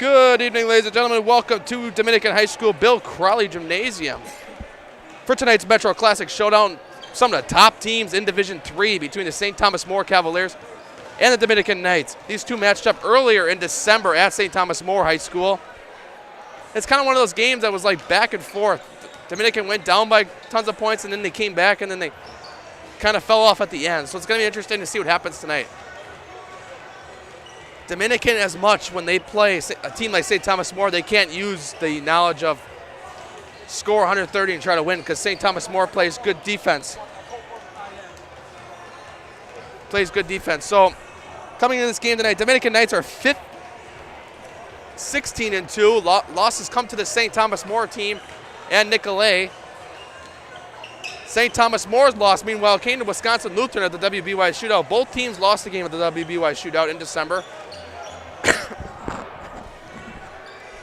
Good evening, ladies and gentlemen. Welcome to Dominican High School Bill Crowley Gymnasium. For tonight's Metro Classic Showdown, some of the top teams in Division III between the St. Thomas More Cavaliers and the Dominican Knights. These two matched up earlier in December at St. Thomas More High School. It's kind of one of those games that was like back and forth. Dominican went down by tons of points, and then they came back, and then they kind of fell off at the end. So it's going to be interesting to see what happens tonight. Dominican, as much when they play a team like St. Thomas More, they can't use the knowledge of score 130 and try to win, because St. Thomas More plays good defense. So coming into this game tonight, Dominican Knights are 16-2. Losses come to the St. Thomas More team and Nicolay. St. Thomas More's loss, meanwhile, came to Wisconsin Lutheran at the WBY shootout. Both teams lost the game at the WBY shootout in December.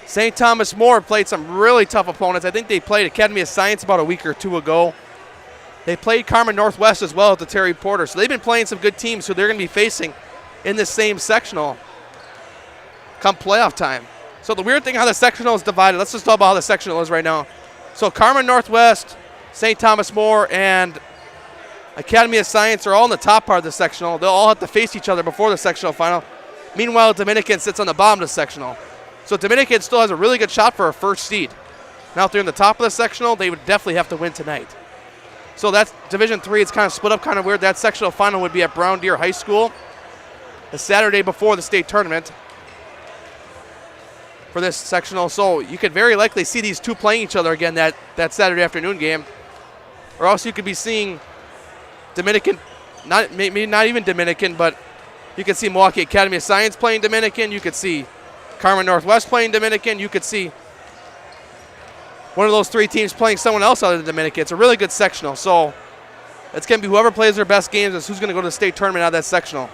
St. Thomas More played some really tough opponents. I think they played Academy of Science about a week or two ago. They played Carmen Northwest as well at the Terry Porter. So they've been playing some good teams who they're going to be facing in this same sectional come playoff time. So the weird thing how the sectional is divided, let's just talk about how the sectional is right now. So Carmen Northwest, St. Thomas More, and Academy of Science are all in the top part of the sectional. They'll all have to face each other before the sectional final. Meanwhile, Dominican sits on the bottom of the sectional. So Dominican still has a really good shot for a first seed. Now if they're in the top of the sectional, they would definitely have to win tonight. So that's Division III. It's kind of split up kind of weird. That sectional final would be at Brown Deer High School the Saturday before the state tournament for this sectional. So you could very likely see these two playing each other again that Saturday afternoon game. Or else you could be seeing Dominican, maybe not even Dominican, but you could see Milwaukee Academy of Science playing Dominican. You could see Carmen Northwest playing Dominican. You could see one of those three teams playing someone else other than Dominican. It's a really good sectional. So it's going to be whoever plays their best games is who's going to go to the state tournament out of that sectional.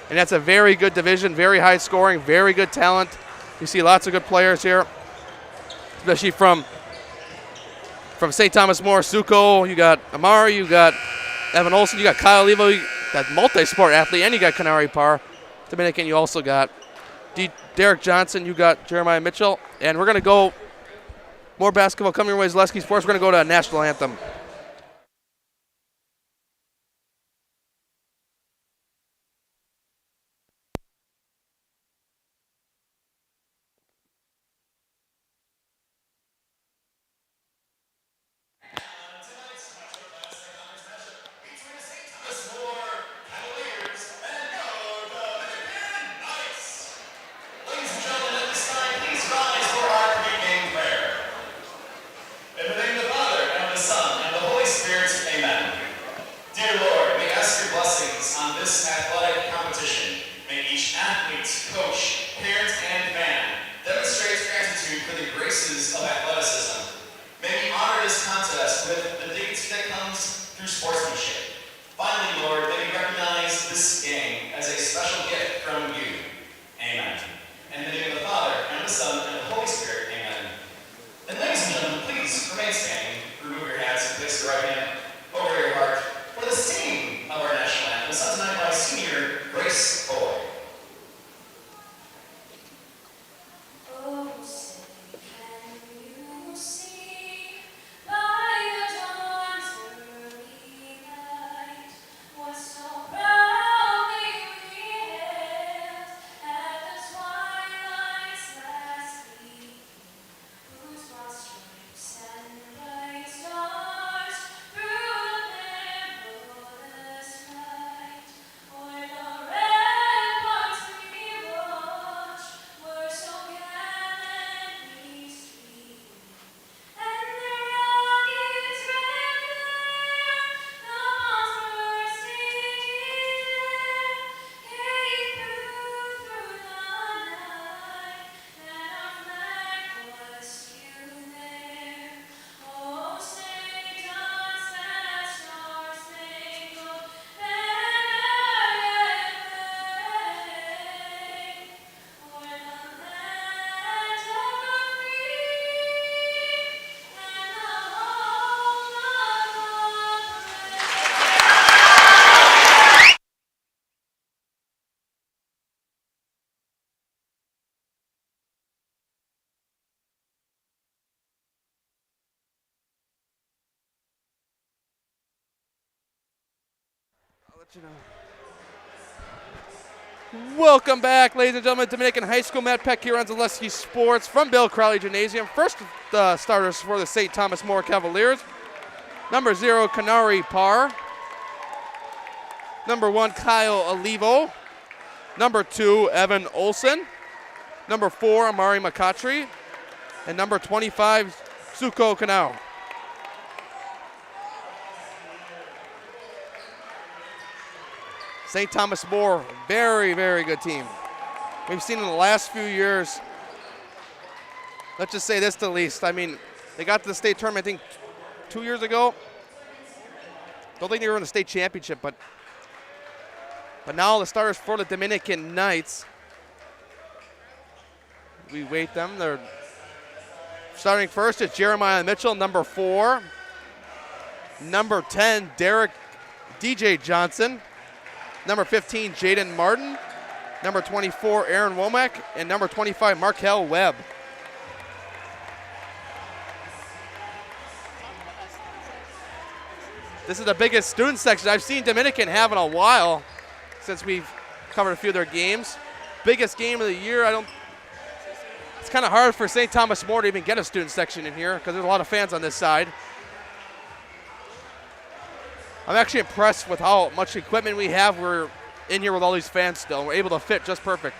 And that's a very good division, very high scoring, very good talent. You see lots of good players here, especially from St. Thomas More, Suko. You got Amari, you got Evan Olson, you got Kyle Levo, that multi-sport athlete, and you got Kanari Parr. Dominican, you also got Derek Johnson, you got Jeremiah Mitchell. And we're going to go more basketball coming your way, Zaleski Sports. We're going to go to a national anthem. Welcome back, ladies and gentlemen. Dominican High School. Matt Peck here on Zaleski Sports from Bill Crowley Gymnasium. First starters for the St. Thomas More Cavaliers. Number 0, Kanari Parr. Number 1, Kyle Olivo. Number 2, Evan Olson. Number 4, Amari McCautry. And number 25, Suko Kanau. St. Thomas More, very, very good team. We've seen in the last few years, let's just say this the least. I mean, they got to the state tournament, I think, 2 years ago. Don't think they were in the state championship, but now the starters for the Dominican Knights. We wait them. They're starting first is Jeremiah Mitchell, number 4. Number 10, Derek DJ Johnson. Number 15, Jaden Martin. Number 24, Aaron Womack. And number 25, Markel Webb. This is the biggest student section I've seen Dominican have in a while since we've covered a few of their games. Biggest game of the year. It's kind of hard for St. Thomas More to even get a student section in here because there's a lot of fans on this side. I'm actually impressed with how much equipment we have. We're in here with all these fans still. We're able to fit just perfect.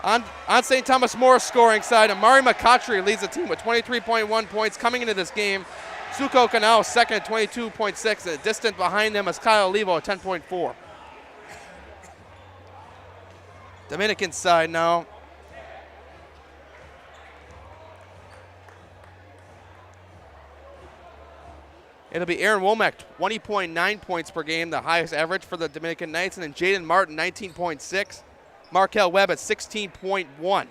On St. Thomas More's scoring side, Amari McCautry leads the team with 23.1 points coming into this game. Suko Kanau second at 22.6, and distant behind them is Kyle Levo at 10.4. Dominican side now. It'll be Aaron Womack, 20.9 points per game, the highest average for the Dominican Knights, and then Jaden Martin, 19.6. Markel Webb at 16.1. We're going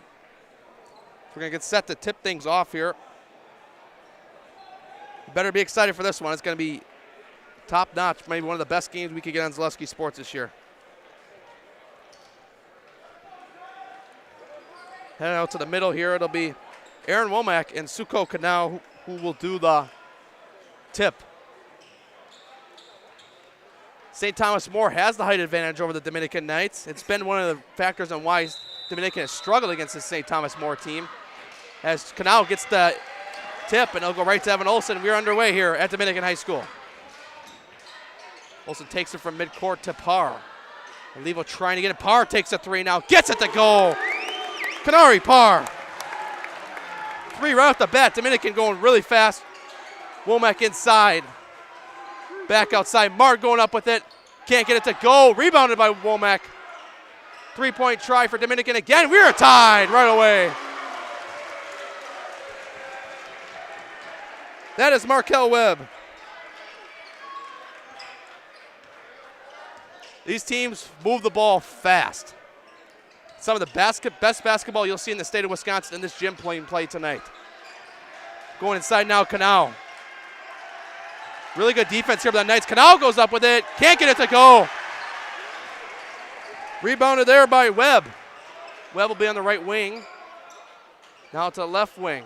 to get set to tip things off here. You better be excited for this one. It's going to be top-notch, maybe one of the best games we could get on Zaleski Sports this year. Heading out to the middle here, it'll be Aaron Womack and Suko Kanau who will do the tip. St. Thomas More has the height advantage over the Dominican Knights. It's been one of the factors on why Dominican has struggled against the St. Thomas More team. As Kanau gets the tip, and it'll go right to Evan Olson. We're underway here at Dominican High School. Olson takes it from midcourt to Parr. Levo trying to get it. Parr takes a 3 now. Gets it to goal. Kanari Parr. 3 right off the bat. Dominican going really fast. Womack inside. Back outside. Mark going up with it. Can't get it to go. Rebounded by Womack. 3-point try for Dominican again. We are tied right away. That is Markel Webb. These teams move the ball fast. Some of the best basketball you'll see in the state of Wisconsin in this gym playing play tonight. Going inside now, Kanau. Really good defense here by the Knights. Kanau goes up with it. Can't get it to go. Rebounded there by Webb. Webb will be on the right wing. Now to the left wing.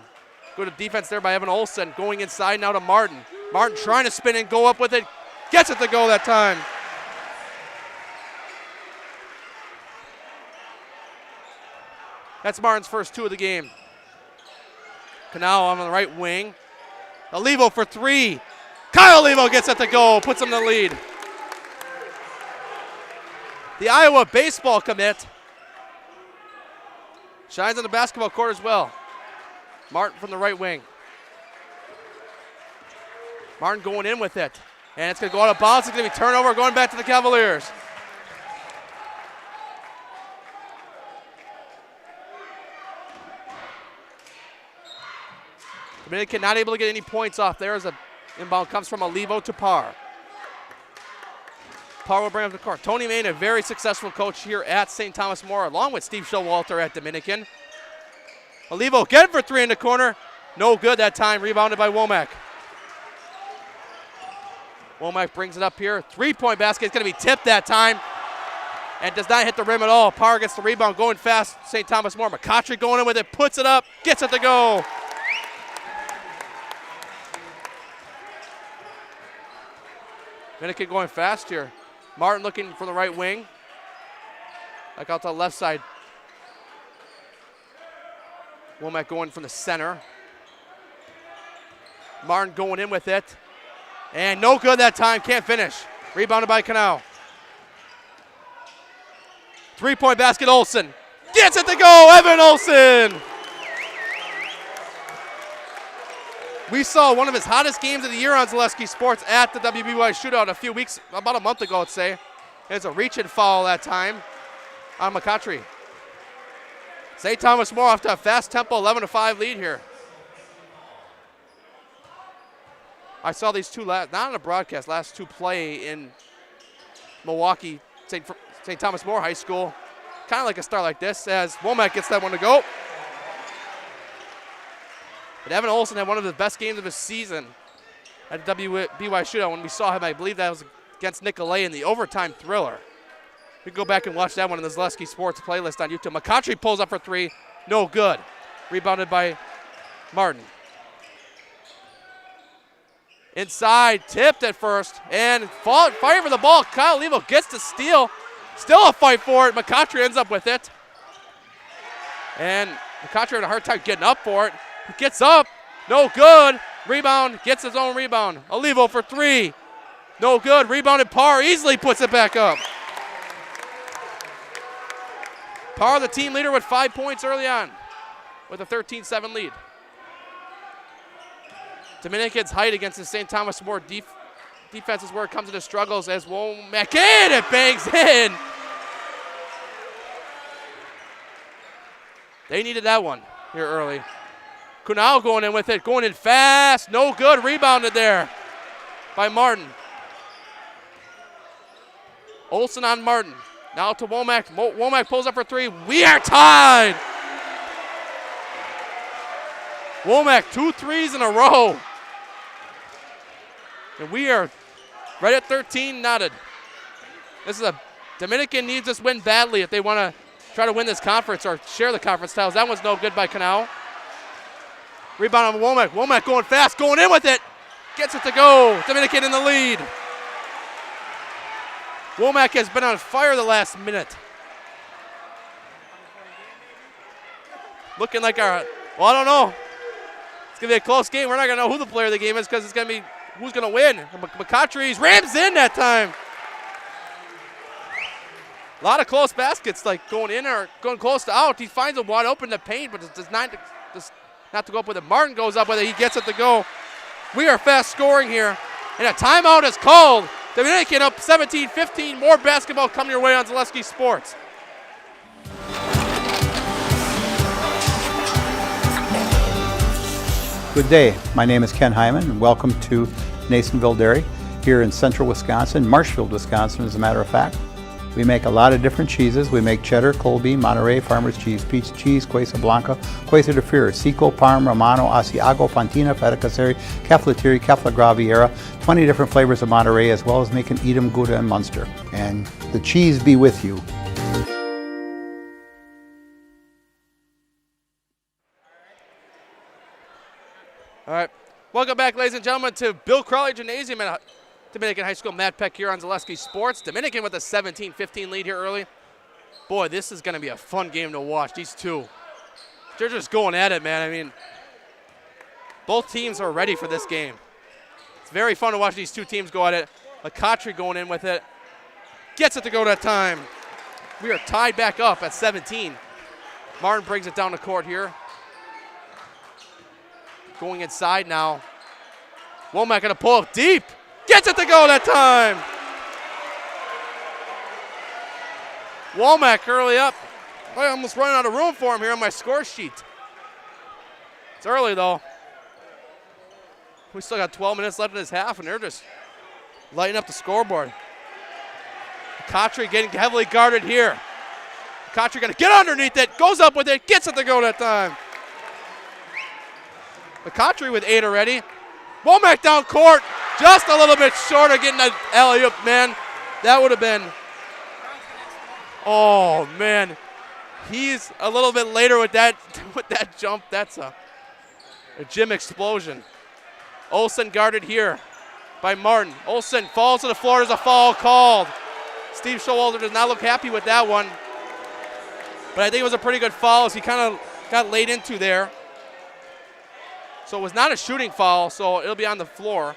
Good defense there by Evan Olson. Going inside now to Martin. Martin trying to spin and go up with it. Gets it to go that time. That's Martin's first 2 of the game. Kanau on the right wing. Olivo for 3. Kyle Olivo gets it to go, puts him in the lead. The Iowa baseball commit shines on the basketball court as well. Martin from the right wing. Martin going in with it. And it's going to go out of bounds. It's going to be turnover going back to the Cavaliers. Dominican not able to get any points off there as a inbound comes from Olivo to Parr. Parr will bring up the court. Tony Main, a very successful coach here at St. Thomas More, along with Steve Showalter at Dominican. Olivo again for 3 in the corner. No good that time. Rebounded by Womack. Womack brings it up here. 3-point basket. It's going to be tipped that time. And does not hit the rim at all. Parr gets the rebound going fast. St. Thomas More. McCautry going in with it. Puts it up. Gets it to go. Dominican going fast here. Martin looking for the right wing. Back out to the left side. Womack going from the center. Martin going in with it. And no good that time, can't finish. Rebounded by Canal. 3-point basket, Olsen. Gets it to go, Evan Olsen. We saw one of his hottest games of the year on Zaleski Sports at the WBY shootout a few weeks, about a month ago, I'd say. It's a reach and foul that time on McCutchery. St. Thomas More off to a fast tempo 11-5 lead here. I saw these two, not on the broadcast, last two play in Milwaukee, St. Thomas More High School. Kind of like a start like this as Womack gets that one to go. But Evan Olsen had one of the best games of his season at the WBY shootout. When we saw him, I believe that was against Nicolay in the overtime thriller. We can go back and watch that one in the Zaleski Sports playlist on YouTube. McCutchery pulls up for three, no good. Rebounded by Martin. Inside, tipped at first, and fight for the ball. Kyle Levo gets the steal. Still a fight for it. McCutchery ends up with it. And McCutchery had a hard time getting up for it. He gets up, no good. Rebound, gets his own rebound. Olivo for three, no good. Rebounded Parr, easily puts it back up. Parr, the team leader with 5 points early on with a 13-7 lead. Dominican's height against the St. Thomas More defense is where it comes into struggles as Womack in, it bangs in. They needed that one here early. Kunal going in with it, going in fast, no good, rebounded there by Martin. Olsen on Martin, now to Womack. Womack pulls up for three, we are tied. Womack, 2 threes in a row. And we are right at 13, knotted. This is Dominican needs this win badly if they want to try to win this conference or share the conference titles. That one's no good by Canal. Rebound on Womack. Womack going fast, going in with it. Gets it to go. Dominican in the lead. Womack has been on fire the last minute. Looking like I don't know. It's going to be a close game. We're not going to know who the player of the game is because it's going to be who's going to win. McCutchery's rams in that time. A lot of close baskets, like going in or going close to out. He finds a wide open to paint, but it does not to go up with it. Martin goes up with it. He gets it to go. We are fast scoring here, and a timeout is called. Dominican up 17-15. More basketball coming your way on Zaleski Sports. Good day. My name is Ken Hyman, and welcome to Nasonville Dairy here in central Wisconsin, Marshfield, Wisconsin, as a matter of fact. We make a lot of different cheeses. We make cheddar, Colby, Monterey, Farmer's Cheese, Peach Cheese, Quesa Blanca, Quesa de Fear, Seco, Parm, Romano, Asiago, Fontina, Feta Caseri, Keflatiri, Kefla Graviera, 20 different flavors of Monterey, as well as making Edam, Gouda, and Munster. And the cheese be with you. All right. Welcome back, ladies and gentlemen, to Bill Crawley Gymnasium at Dominican High School. Matt Peck here on Zaleski Sports. Dominican with a 17-15 lead here early. Boy, this is going to be a fun game to watch. These two, they're just going at it, man. I mean, both teams are ready for this game. It's very fun to watch these two teams go at it. McCutchery going in with it. Gets it to go that time. We are tied back up at 17. Martin brings it down the court here. Going inside now. Womack going to pull up deep. Gets it to go that time. Womack early up. I almost running out of room for him here on my score sheet. It's early though. We still got 12 minutes left in this half, and they're just lighting up the scoreboard. McCutchery getting heavily guarded here. McCutchery going to get underneath it, goes up with it, gets it to go that time. McCutchery with 8 already. Womack down court, just a little bit short of getting that alley-oop, man. That would have been, oh man. He's a little bit later with that jump. That's a gym explosion. Olsen guarded here. by Martin. Olsen falls to the floor. There's a foul called. Steve Showalter does not look happy with that one. But I think it was a pretty good foul as he kind of got laid into there. So it was not a shooting foul, so it'll be on the floor.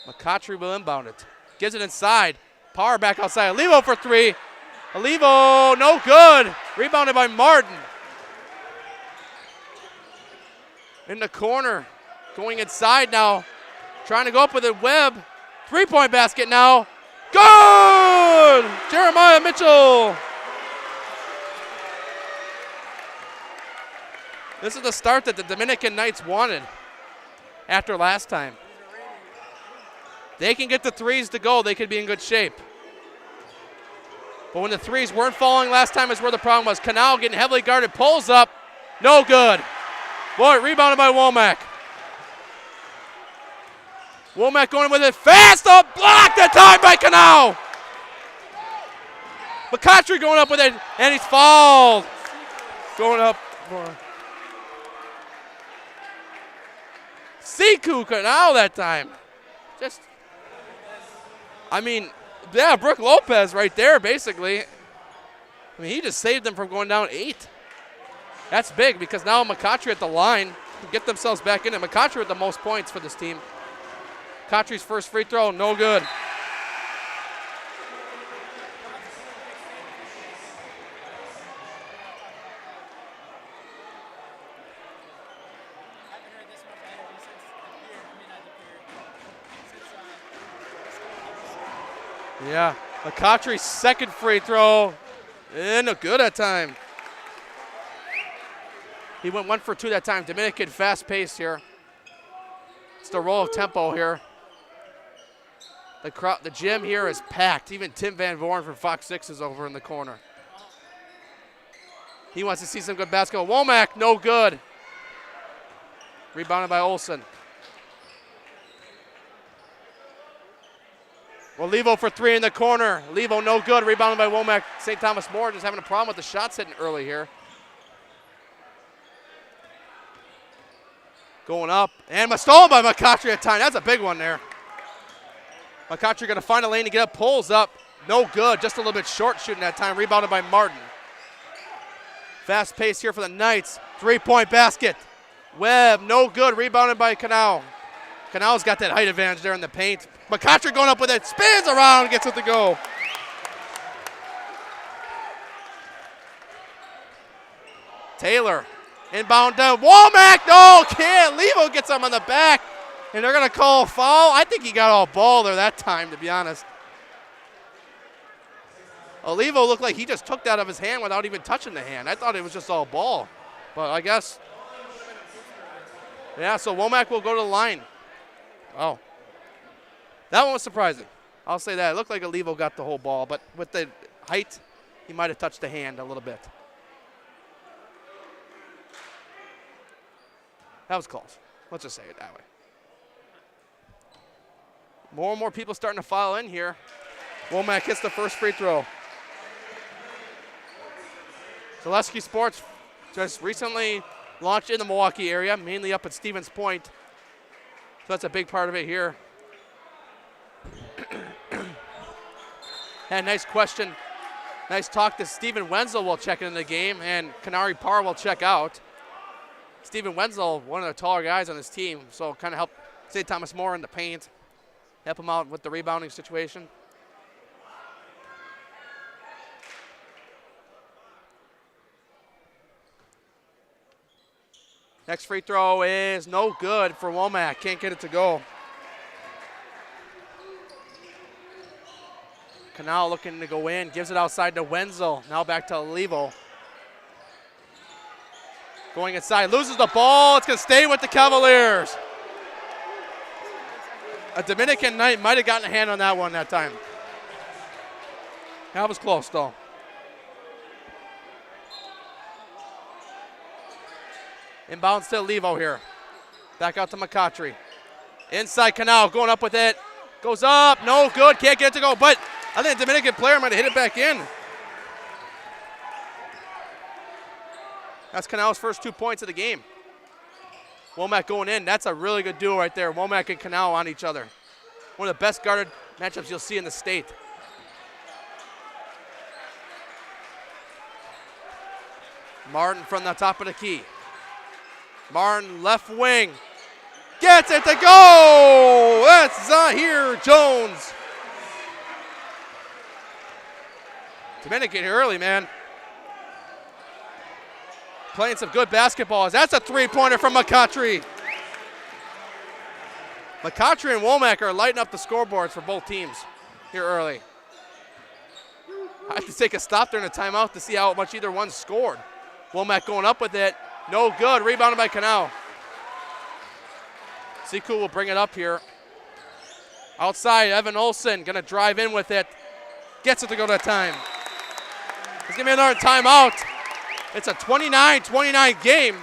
McCautry will inbound it. Gives it inside. Power back outside. Olivo for three. Olivo, no good. Rebounded by Martin. In the corner. Going inside now. Trying to go up with it. Webb. Three-point basket now. Good! Jeremiah Mitchell. This is the start that the Dominican Knights wanted after last time. They can get the threes to go. They could be in good shape. But when the threes weren't falling last time is where the problem was. Canal getting heavily guarded. Pulls up. No good. Boy, rebounded by Womack. Womack going with it fast up. Blocked that time by Canal. McCautry going up with it. And he's fouled. Going up. Siku Canal that time. Yeah, Brooke Lopez right there, basically. I mean, he just saved them from going down 8. That's big because now McCautry at the line to get themselves back in it. McCautry with the most points for this team. McCautry's first free throw, no good. Yeah, McCautry's second free throw, and no good that time. He went 1 for 2 that time. Dominican fast pace here. It's the roll of tempo here. The gym here is packed. Even Tim Van Voorn from Fox 6 is over in the corner. He wants to see some good basketball. Womack, no good. Rebounded by Olsen. Levo for 3 in the corner. Levo no good. Rebounded by Womack. St. Thomas More just having a problem with the shots hitting early here. Going up. And stolen by McCautry at time. That's a big one there. McCautry going to find a lane to get up. Pulls up. No good. Just a little bit short shooting that time. Rebounded by Martin. Fast pace here for the Knights. 3-point basket. Webb no good. Rebounded by Canal. Canal's got that height advantage there in the paint. McCautry going up with it, spins around, gets it to go. Taylor, inbound down. Womack, no, can't. Levo gets him on the back, and they're going to call a foul. I think he got all ball there that time, to be honest. Levo looked like he just took that out of his hand without even touching the hand. I thought it was just all ball, but I guess. Yeah, so Womack will go to the line. Oh. That one was surprising. I'll say that. It looked like Olivo got the whole ball, but with the height, he might have touched the hand a little bit. That was close. Let's just say it that way. More and more people starting to file in here. Womack hits the first free throw. Zaleski Sports just recently launched in the Milwaukee area, mainly up at Stevens Point. So that's a big part of it here. And nice question. Nice talk to Steven Wenzel will check into the game, and Kanari Parr will check out. Steven Wenzel, one of the taller guys on this team, so kind of help St. Thomas More in the paint, help him out with the rebounding situation. Next free throw is no good for Womack. Can't get it to go. Canal looking to go in. Gives it outside to Wenzel. Now back to Olivo. Going inside. Loses the ball. It's going to stay with the Cavaliers. A Dominican Knight might have gotten a hand on that one that time. That was close, though. Inbounds to Levo here. Back out to McCautry. Inside Canal, going up with it. Goes up, no good, can't get it to go. But I think the Dominican player might have hit it back in. That's Canal's first 2 points of the game. Womack going in. That's a really good duo right there. Womack and Canal on each other. One of the best guarded matchups you'll see in the state. Martin from the top of the key. Martin left wing. Gets it to go! That's Zahir Jones. Dominican here early, man. Playing some good basketball. That's a three-pointer from McCautry. McCautry and Womack are lighting up the scoreboards for both teams here early. I have to take a stop during the timeout to see how much either one scored. Womack going up with it. No good. Rebounded by Canal. Siku will bring it up here. Outside, Evan Olson going to drive in with it. Gets it to go to time. He's going to be another timeout. It's a 29-29 game.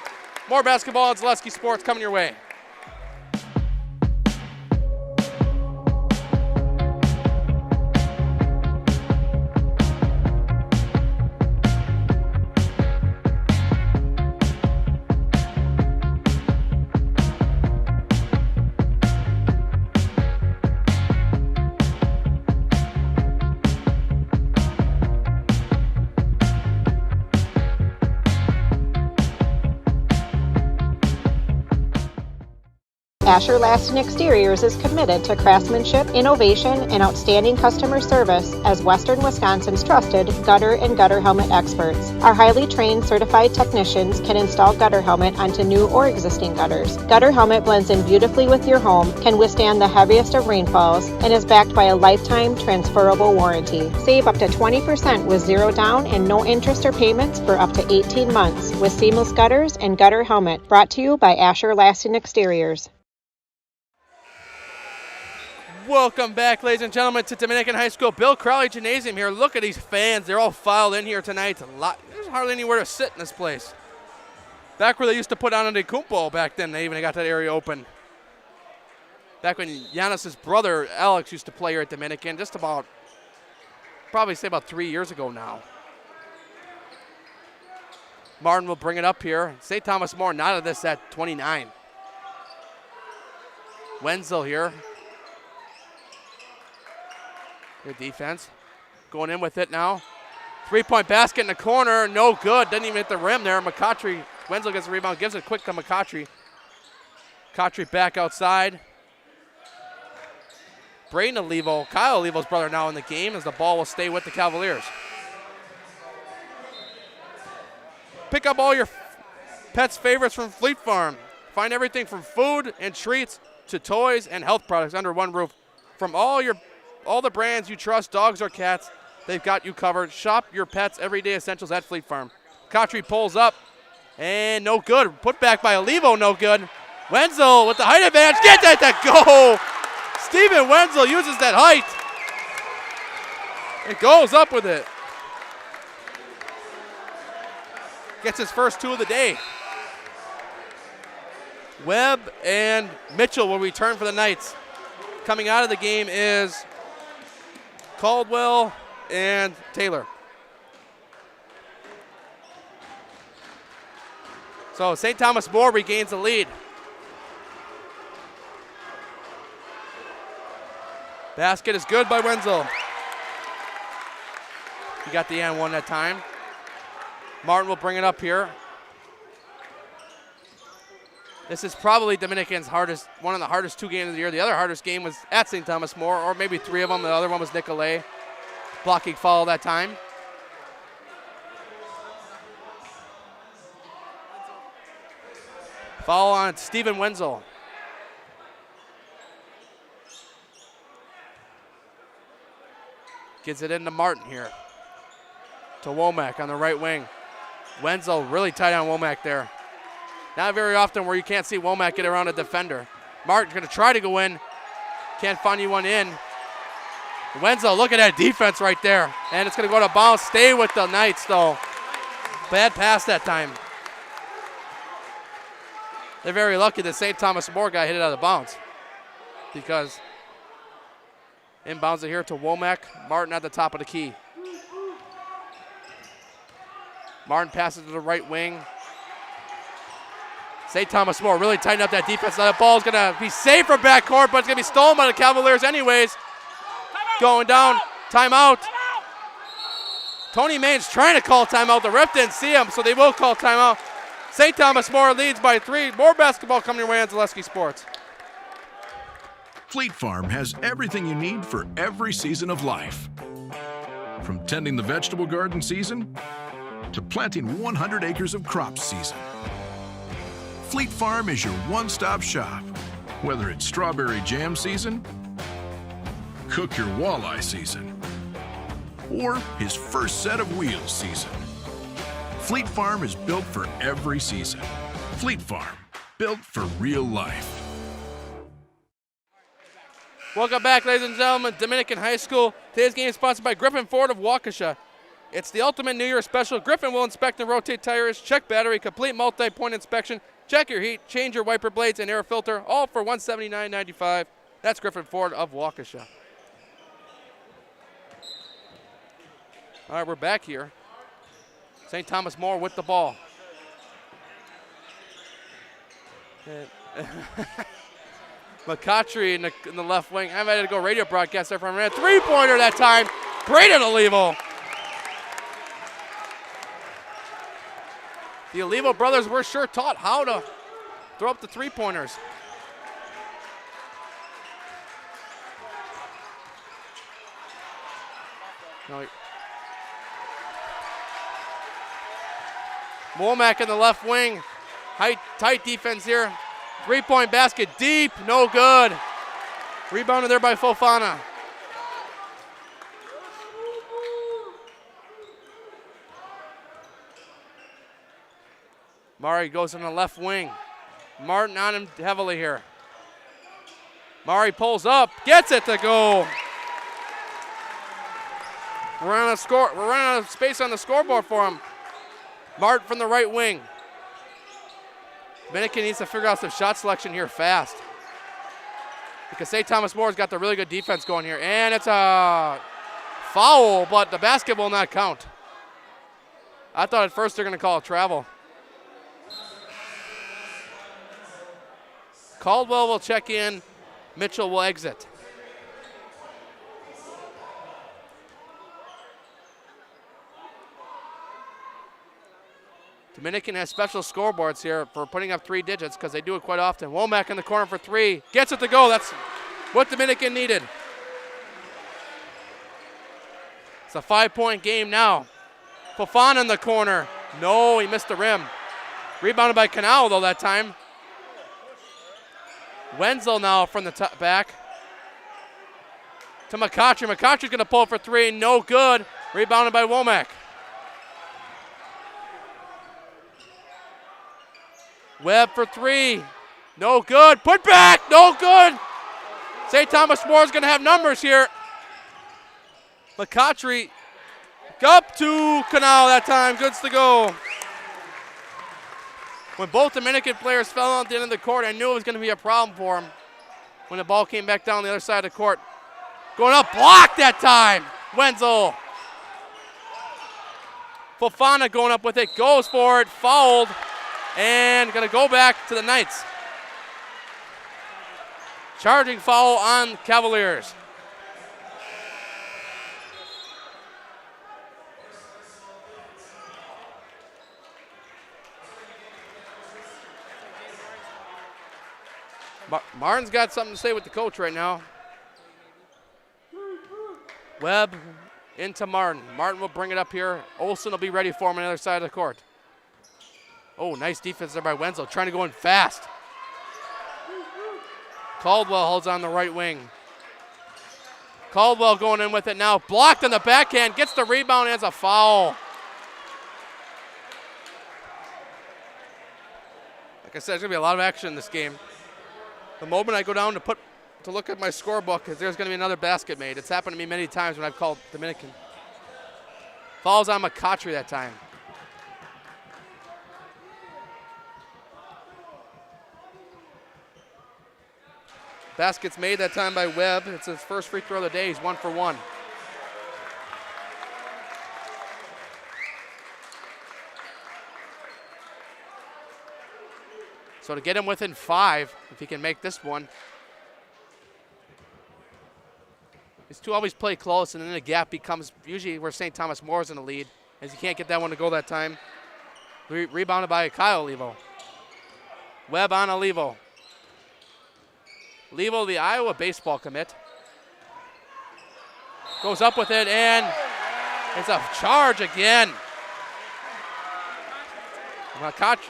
More basketball at Zaleski Sports coming your way. Asher Laston Exteriors is committed to craftsmanship, innovation, and outstanding customer service as Western Wisconsin's trusted gutter and gutter helmet experts. Our highly trained certified technicians can install gutter helmet onto new or existing gutters. Gutter helmet blends in beautifully with your home, can withstand the heaviest of rainfalls, and is backed by a lifetime transferable warranty. Save up to 20% with zero down and no interest or payments for up to 18 months with seamless gutters and gutter helmet. Brought to you by Asher Laston Exteriors. Welcome back, ladies and gentlemen, to Dominican High School Bill Crowley Gymnasium here. Look at these fans. They're all filed in here tonight. There's hardly anywhere to sit in this place. Back where they used to put on a Decumpo back then, they even got that area open. Back when Giannis's brother, Alex, used to play here at Dominican, just about, probably say about 3 years ago now. Martin will bring it up here. St. Thomas More not of this at 29. Wenzel here. Good defense. Going in with it now. Three-point basket in the corner. No good. Doesn't even hit the rim there. McCautry. Wenzel gets the rebound. Gives it quick to McCautry. McCautry back outside. Braden Olivo. Kyle Olivo's brother now in the game as the ball will stay with the Cavaliers. Pick up all your pets' favorites from Fleet Farm. Find everything from food and treats to toys and health products under one roof. From all the brands you trust, dogs or cats, they've got you covered. Shop your pets' everyday essentials at Fleet Farm. Cotry pulls up, and no good. Put back by Olivo, no good. Wenzel with the height advantage, get that to go. Steven Wenzel uses that height. It goes up with it. Gets his first two of the day. Webb and Mitchell will return for the Knights. Coming out of the game is Caldwell and Taylor. So St. Thomas More regains the lead. Basket is good by Wenzel. He got the and one that time. Martin will bring it up here. This is probably Dominican's one of the hardest two games of the year. The other hardest game was at St. Thomas More, or maybe three of them. The other one was Nicolay. Blocking foul that time. Foul on Steven Wenzel. Gets it into Martin here. To Womack on the right wing. Wenzel really tight on Womack there. Not very often where you can't see Womack get around a defender. Martin's going to try to go in. Can't find anyone in. Wenzel, look at that defense right there. And it's going to go to bounce. Stay with the Knights, though. Bad pass that time. They're very lucky that St. Thomas More guy hit it out of bounds. Because inbounds it here to Womack. Martin at the top of the key. Martin passes to the right wing. St. Thomas More really tighten up that defense. Now that ball's going to be safe for backcourt, but it's going to be stolen by the Cavaliers anyways. Going down. Timeout. Tony Main's trying to call timeout. The ref didn't see him, so they will call timeout. St. Thomas More leads by 3. More basketball coming your way on Zaleski Sports. Fleet Farm has everything you need for every season of life. From tending the vegetable garden season to planting 100 acres of crops season. Fleet Farm is your one-stop shop. Whether it's strawberry jam season, cook your walleye season, or his first set of wheels season. Fleet Farm is built for every season. Fleet Farm, built for real life. Welcome back, ladies and gentlemen. Dominican High School. Today's game is sponsored by Griffin Ford of Waukesha. It's the ultimate New Year special. Griffin will inspect and rotate tires, check battery, complete multi-point inspection, check your heat, change your wiper blades and air filter, all for $179.95. That's Griffin Ford of Waukesha. All right, we're back here. St. Thomas More with the ball. McCautry in the left wing. I've had to go radio broadcast there for a minute. Three-pointer that time. Braden Olivo. The Olivo brothers were sure taught how to throw up the three-pointers. Womack in the left wing. Tight defense here. Three-point basket deep, no good. Rebounded there by Fofana. Mari goes in the left wing. Martin on him heavily here. Mari pulls up, gets it to go. We're running out of space on the scoreboard for him. Martin from the right wing. Dominican needs to figure out some shot selection here fast, because St. Thomas More's got the really good defense going here. And it's a foul, but the basket will not count. I thought at first they're going to call a travel. Caldwell will check in. Mitchell will exit. Dominican has special scoreboards here for putting up 3 digits, because they do it quite often. Womack in the corner for 3. Gets it to go. That's what Dominican needed. It's a 5-point game now. Fofana in the corner. No, he missed the rim. Rebounded by Canal, though, that time. Wenzel now from the back. To McCautry. McCautry's going to pull for 3. No good. Rebounded by Womack. Webb for 3. No good. Put back. No good. St. Thomas More is going to have numbers here. McCautry up to Canal that time. Goods to go. When both Dominican players fell on the end of the court, I knew it was going to be a problem for him when the ball came back down the other side of the court. Going up, blocked that time. Wenzel. Fofana going up with it, goes for it, fouled. And going to go back to the Knights. Charging foul on Cavaliers. Martin's got something to say with the coach right now. Webb into Martin. Martin will bring it up here. Olsen will be ready for him on the other side of the court. Oh, nice defense there by Wenzel, trying to go in fast. Caldwell holds on the right wing. Caldwell going in with it now. Blocked on the backhand, gets the rebound, and has a foul. Like I said, there's going to be a lot of action in this game. The moment I go down to look at my scorebook, there's going to be another basket made. It's happened to me many times when I've called Dominican. Falls on McCautry that time. Basket's made that time by Webb. It's his first free throw of the day. He's 1 for 1. So to get him within 5, if he can make this one. These two always play close, and then the gap becomes usually where St. Thomas More is in the lead, as he can't get that one to go that time. Rebounded by Kyle Levo. Webb on Levo. Levo, the Iowa baseball commit. Goes up with it, and it's a charge again.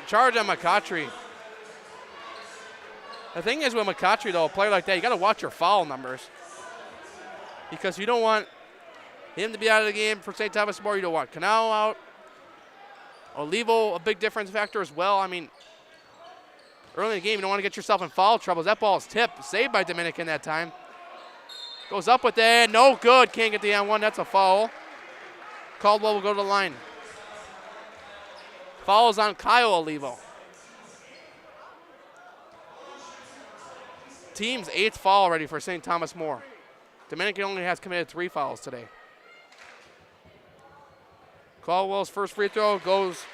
Charge on McCautry. The thing is with McCautry, though, a player like that, you got to watch your foul numbers. Because you don't want him to be out of the game for St. Thomas More. You don't want Canal out. Olivo, a big difference factor as well. I mean, early in the game, you don't want to get yourself in foul troubles. That ball is tipped. Saved by Dominican that time. Goes up with it. No good. Can't get the N1. That's a foul. Caldwell will go to the line. Fouls on Kyle Olivo. Team's 8th foul already for St. Thomas More. Dominican only has committed 3 fouls today. Caldwell's first free throw goes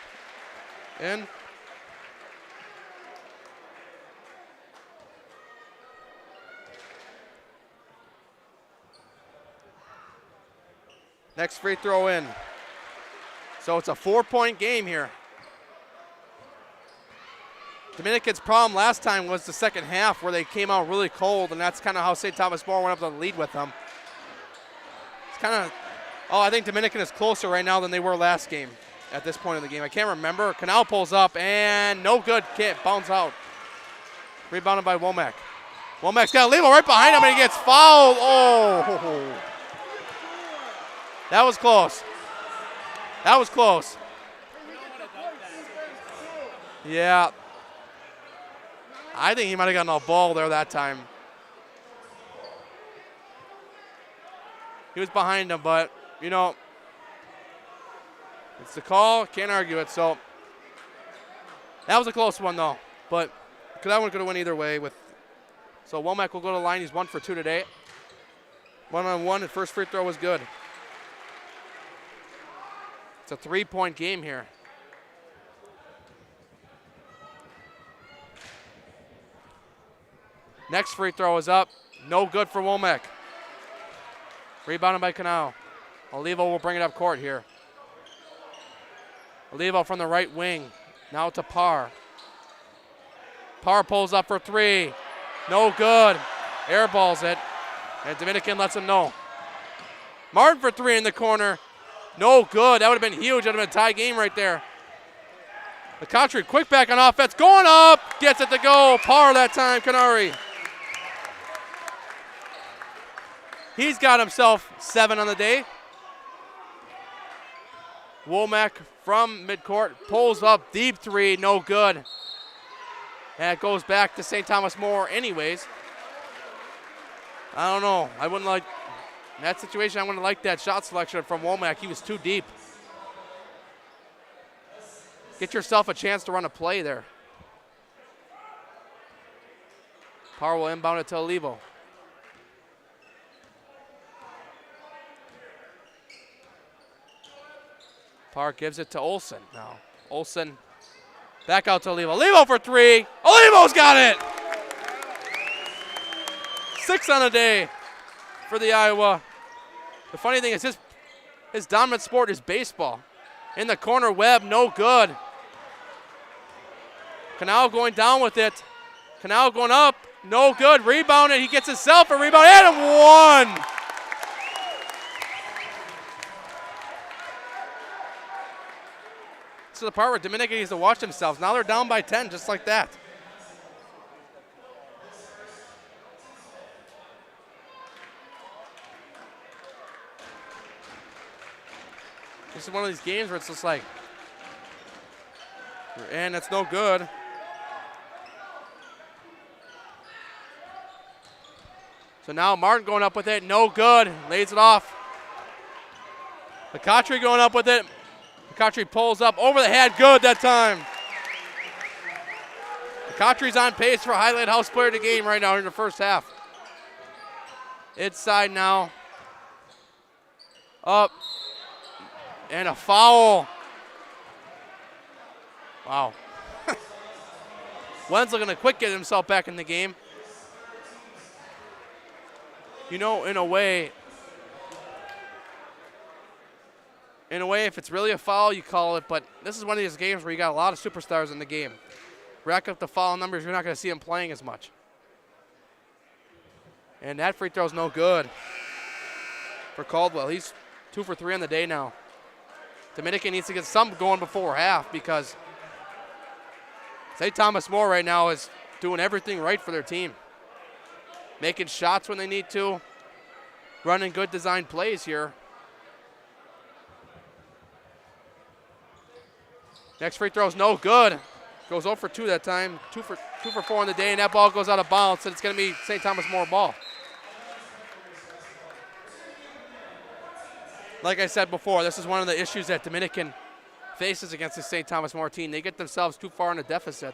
in. Next free throw in. So it's a 4-point game here. Dominican's problem last time was the second half where they came out really cold, and that's kind of how St. Thomas More went up to the lead with them. It's kind of, I think Dominican is closer right now than they were last game at this point in the game. I can't remember. Canal pulls up, and no good. Can't bounce out. Rebounded by Womack. Womack's got Levo right behind him, and he gets fouled. Oh, that was close. That was close. Yeah. I think he might have gotten a ball there that time. He was behind him, but, you know, it's the call. Can't argue it. So that was a close one, though. But that one could have went either way. So Womack will go to the line. He's 1 for 2 today. 1-on-1, and first free throw was good. It's a 3-point game here. Next free throw is up. No good for Womack. Rebounded by Canal. Olivo will bring it up court here. Olivo from the right wing. Now to Parr. Parr pulls up for 3. No good. Airballs it. And Dominican lets him know. Martin for 3 in the corner. No good. That would have been huge. That would have been a tie game right there. McCautry, quick back on offense. Going up. Gets it to go. Parr that time. Canary. He's got himself 7 on the day. Womack from midcourt pulls up deep 3, no good. And it goes back to St. Thomas More anyways. I don't know. I wouldn't like, in that situation, I wouldn't like that shot selection from Womack. He was too deep. Get yourself a chance to run a play there. Parr will inbound it to Olivo. Parr gives it to Olsen now. Olsen back out to Olivo. Olivo for 3. Olivo's got it! 6 on the day for the Iowa. The funny thing is his dominant sport is baseball. In the corner, Webb, no good. Canal going down with it. Canal going up, no good. Rebounded, he gets himself a rebound and 1. To the part where Dominican needs to watch themselves. Now they're down by 10, just like that. This is one of these games where it's just like, and it's no good. So now Martin going up with it, no good. Lays it off. McCautry going up with it. McCautry pulls up over the head, good that time. McCautry's on pace for highlight house player of the game right now in the first half. Inside now. Up. And a foul. Wow. Wenzel going to quick get himself back in the game. You know, in a way, if it's really a foul, you call it, but this is one of these games where you got a lot of superstars in the game. Rack up the foul numbers, you're not going to see them playing as much. And that free throw's no good for Caldwell. He's 2 for 3 on the day now. Dominican needs to get some going before half because St. Thomas More right now is doing everything right for their team. Making shots when they need to, running good design plays here. Next free throw is no good. Goes 0 for 2 that time. 2 for 4 on the day, and that ball goes out of bounds, and it's going to be St. Thomas More ball. Like I said before, this is one of the issues that Dominican faces against the St. Thomas More team. They get themselves too far in a deficit.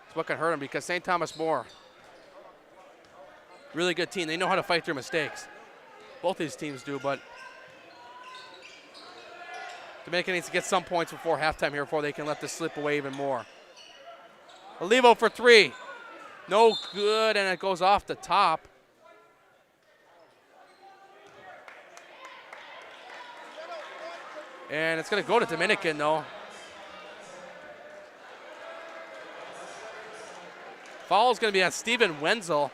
It's what can hurt them because St. Thomas More, really good team. They know how to fight their mistakes. Both these teams do, but Dominican needs to get some points before halftime here before they can let this slip away even more. Olivo for 3. No good, and it goes off the top. And it's going to go to Dominican, though. Foul is going to be on Steven Wenzel.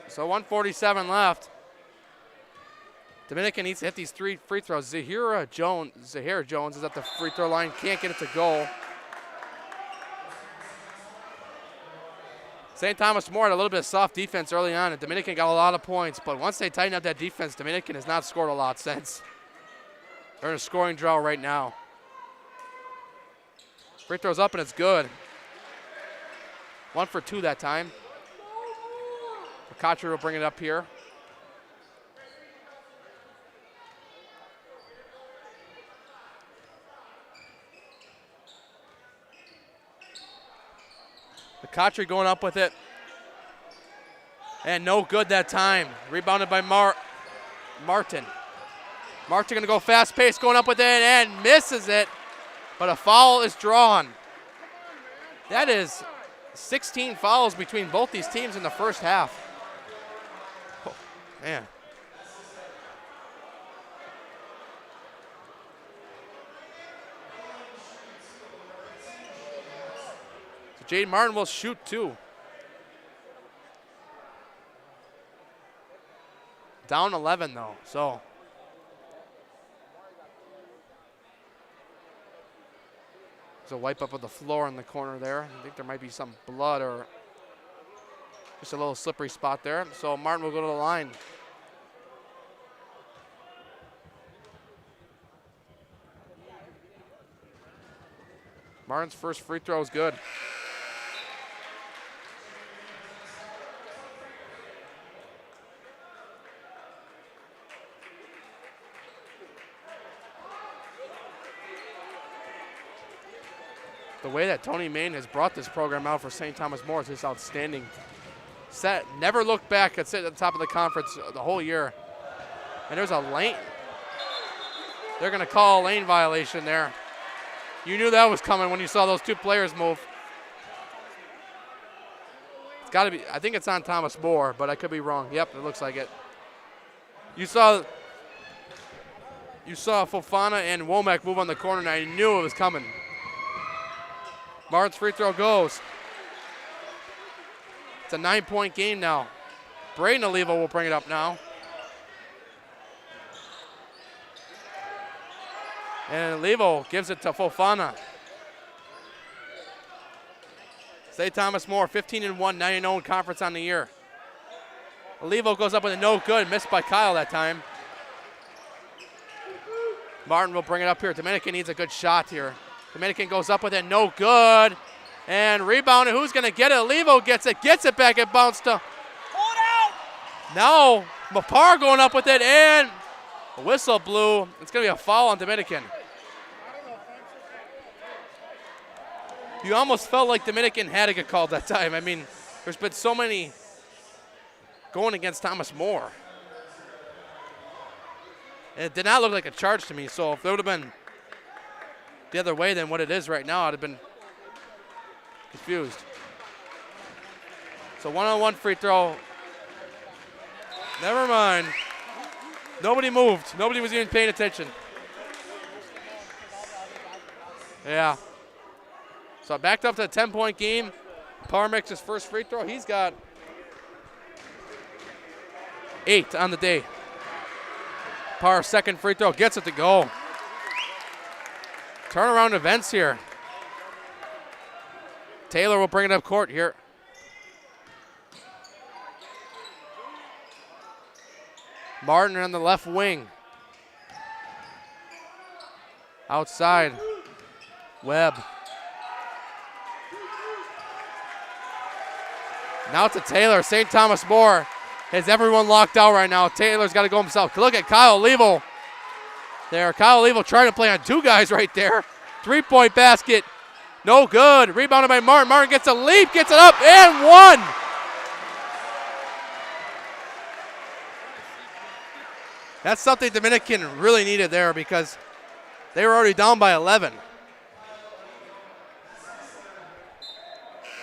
So 1:47 left. Dominican needs to hit these 3 free throws. Zahir Jones is at the free throw line, can't get it to go. St. Thomas More had a little bit of soft defense early on, and Dominican got a lot of points, but once they tighten up that defense, Dominican has not scored a lot since. They're in a scoring drought right now. Free throw's up, and it's good. 1 for 2 that time. McCotcher will bring it up here. McCotcher going up with it. And no good that time. Rebounded by Martin. Martin going to go fast pace, going up with it and misses it. But a foul is drawn. That is 16 fouls between both these teams in the first half. Oh, man. Jaden Martin will shoot 2. Down 11 though, so. There's a wipe up of the floor in the corner there. I think there might be some blood or just a little slippery spot there. So Martin will go to the line. Martin's first free throw is good. The way that Tony Main has brought this program out for St. Thomas More is just outstanding. Set, never looked back at sitting at the top of the conference the whole year. And there's a lane. They're going to call a lane violation there. You knew that was coming when you saw those 2 players move. It's got to be, I think it's on Thomas More, but I could be wrong. Yep, it looks like it. You saw Fofana and Womack move on the corner, and I knew it was coming. Martin's free throw goes. It's a 9-point game now. Braden Olivo will bring it up now. And Olivo gives it to Fofana. St. Thomas More, 15-1, 9-0 conference on the year. Olivo goes up with a no good, missed by Kyle that time. Martin will bring it up here. Dominican needs a good shot here. Dominican goes up with it, no good. And rebound, who's going to get it? Olivo gets it back, it bounced to. Hold out! Now, Mapar going up with it, and a whistle blew. It's going to be a foul on Dominican. You almost felt like Dominican had to get called that time. I mean, there's been so many going against Thomas More. And it did not look like a charge to me, so if it would have been the other way than what it is right now, I'd have been confused. So one-on-one free throw. Never mind. Nobody moved. Nobody was even paying attention. Yeah. So backed up to a 10-point game. Parr makes his first free throw. He's got 8 on the day. Parr's second free throw gets it to go. Turnaround events here. Taylor will bring it up court here. Martin on the left wing. Outside. Webb. Now to Taylor. St. Thomas More has everyone locked out right now. Taylor's got to go himself. Look at Kyle Levo there. Kyle Levo trying to play on 2 guys right there. 3-point basket. No good. Rebounded by Martin. Martin gets a leap, gets it up, and 1. That's something Dominican really needed there because they were already down by 11.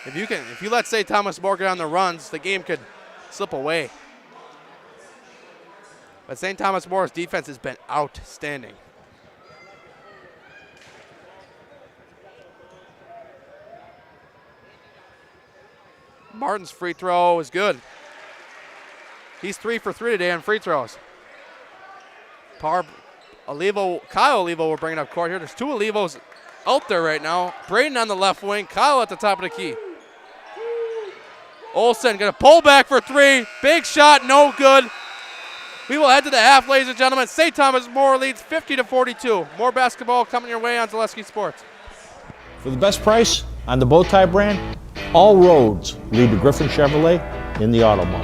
If you let St. Thomas More get on the runs, the game could slip away. But St. Thomas More's defense has been outstanding. Martin's free throw is good. He's 3 for 3 today on free throws. Kyle Olivo will bring it up court here. There's 2 Olivos out there right now. Braden on the left wing. Kyle at the top of the key. Olsen going to pull back for 3. Big shot, no good. We will head to the half, ladies and gentlemen. St. Thomas More leads 50-42. More basketball coming your way on Zaleski Sports. For the best price on the Bowtie brand, all roads lead to Griffin Chevrolet in the Auto Mall.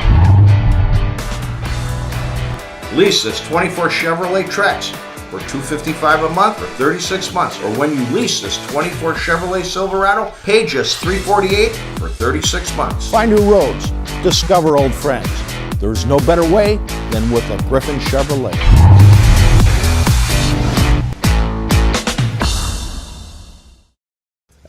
Lease this 24 Chevrolet Trax for $255 a month for 36 months. Or when you lease this 24 Chevrolet Silverado, pay just $348 for 36 months. Find new roads, discover old friends. There's no better way than with a Griffin Chevrolet.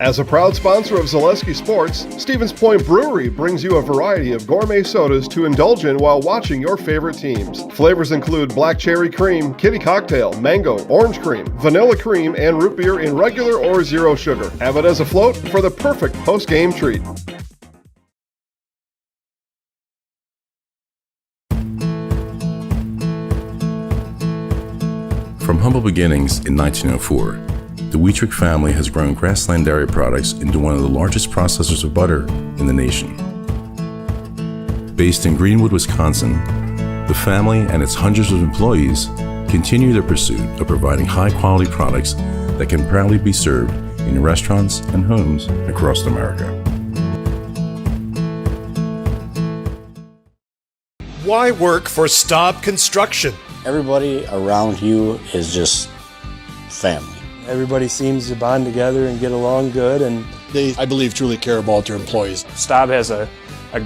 As a proud sponsor of Zaleski Sports, Stevens Point Brewery brings you a variety of gourmet sodas to indulge in while watching your favorite teams. Flavors include black cherry cream, kitty cocktail, mango, orange cream, vanilla cream, and root beer in regular or zero sugar. Have it as a float for the perfect post-game treat. From humble beginnings in 1904, the Wheatrick family has grown Grassland Dairy Products into one of the largest processors of butter in the nation. Based in Greenwood, Wisconsin, the family and its hundreds of employees continue their pursuit of providing high-quality products that can proudly be served in restaurants and homes across America. Why work for Staub Construction? Everybody around you is just family. Everybody seems to bond together and get along good, and They, I believe, truly care about their employees. Staub has a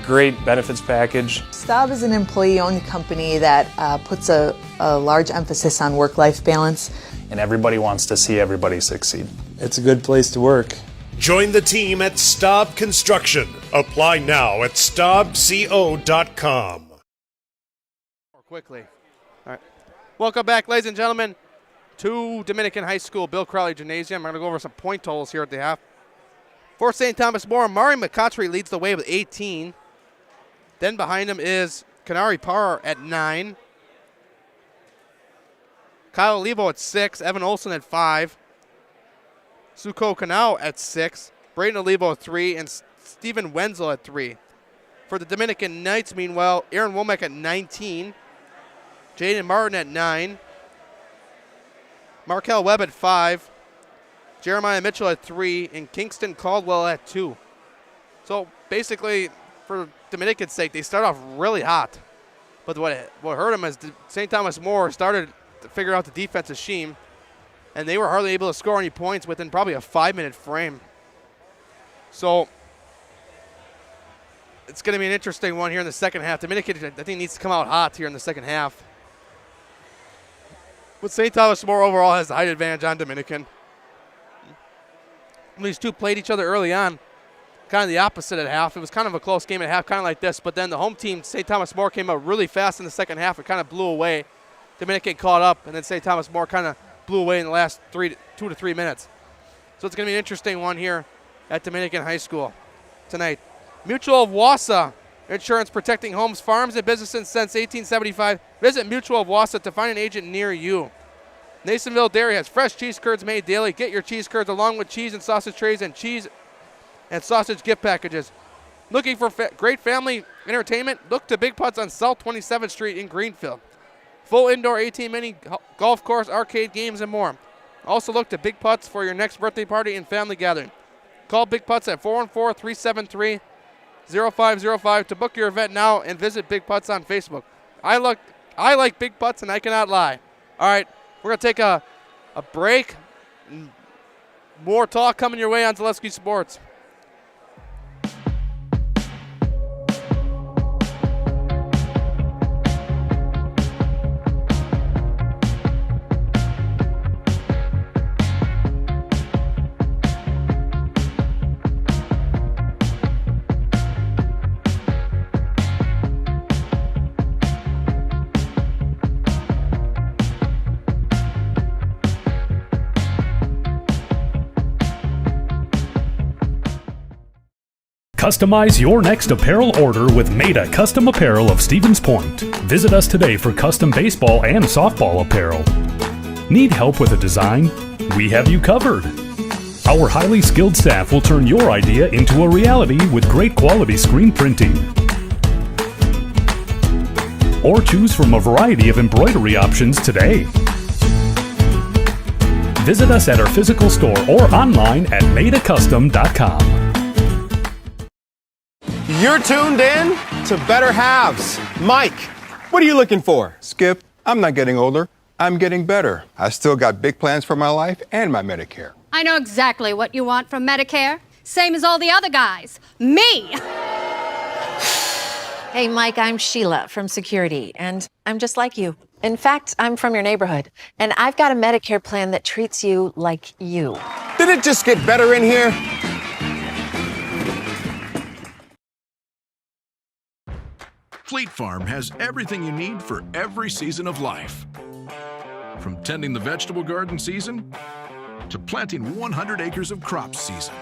great benefits package. Staub is an employee-owned company that puts a large emphasis on work-life balance. And everybody wants to see everybody succeed. It's a good place to work. Join the team at Staub Construction. Apply now at staubco.com. Quickly. All right. Welcome back, ladies and gentlemen, to Dominican High School Bill Crowley Gymnasium. I'm going to go over some point totals here at the half. For St. Thomas More, Mari McCautry leads the way with 18. Then behind him is Kanari Parr at 9. Kyle Levo at 6. Evan Olsen at 5. Suko Kanao at 6. Braden Olivo at 3. And Stephen Wenzel at 3. For the Dominican Knights, meanwhile, Aaron Womack at 19. Jaden Martin at 9. Markel Webb at 5. Jeremiah Mitchell at 3. And Kingston Caldwell at 2. So basically, for Dominican's sake, they start off really hot. But what hurt them is St. Thomas More started to figure out the defensive scheme, and they were hardly able to score any points within probably a 5-minute frame. So it's going to be an interesting one here in the second half. Dominican, I think, needs to come out hot here in the second half. But St. Thomas More overall has the height advantage on Dominican. These two played each other early on, kind of the opposite at half. It was kind of a close game at half, kind of like this. But then the home team, St. Thomas More, came out really fast in the second half. It kind of blew away. Dominican caught up, and then St. Thomas More kind of blew away in the last 2 to 3 minutes. So it's going to be an interesting one here at Dominican High School tonight. Mutual of Wausau, insurance protecting homes, farms, and businesses since 1875. Visit Mutual of Wausau to find an agent near you. Nasonville Dairy has fresh cheese curds made daily. Get your cheese curds along with cheese and sausage trays and cheese and sausage gift packages. Looking for great family entertainment? Look to Big Putts on South 27th Street in Greenfield. Full indoor 18-mini golf course, arcade games, and more. Also look to Big Putts for your next birthday party and family gathering. Call Big Putts at 414-373-0505 to book your event now and visit Big Putts on Facebook. I like Big Putts, and I cannot lie. All right, we're going to take a break. More talk coming your way on Zaleski Sports. Customize your next apparel order with Maida Custom Apparel of Stevens Point. Visit us today for custom baseball and softball apparel. Need help with a design? We have you covered. Our highly skilled staff will turn your idea into a reality with great quality screen printing. Or choose from a variety of embroidery options today. Visit us at our physical store or online at maidacustom.com. You're tuned in to Better Halves. Mike, what are you looking for? Skip, I'm not getting older. I'm getting better. I still got big plans for my life and my Medicare. I know exactly what you want from Medicare. Same as all the other guys. Me! Hey, Mike, I'm Sheila from Security, and I'm just like you. In fact, I'm from your neighborhood, and I've got a Medicare plan that treats you like you. Did it just get better in here? Fleet Farm has everything you need for every season of life. From tending the vegetable garden season to planting 100 acres of crops season.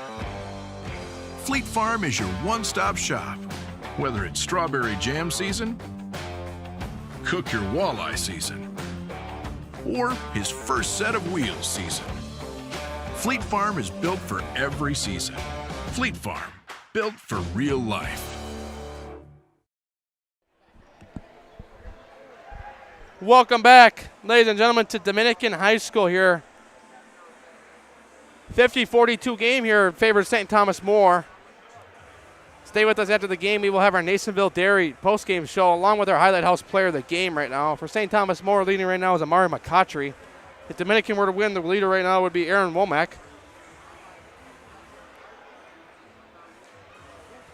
Fleet Farm is your one-stop shop. Whether it's strawberry jam season, cook your walleye season, or his first set of wheels season. Fleet Farm is built for every season. Fleet Farm, built for real life. Welcome back, ladies and gentlemen, to Dominican High School here. 50-42 game here in favor of St. Thomas More. Stay with us after the game. We will have our Nasonville Dairy post-game show along with our Highlight House player of the game right now. For St. Thomas More, leading right now is Amari McCautry. If Dominican were to win, the leader right now would be Aaron Womack.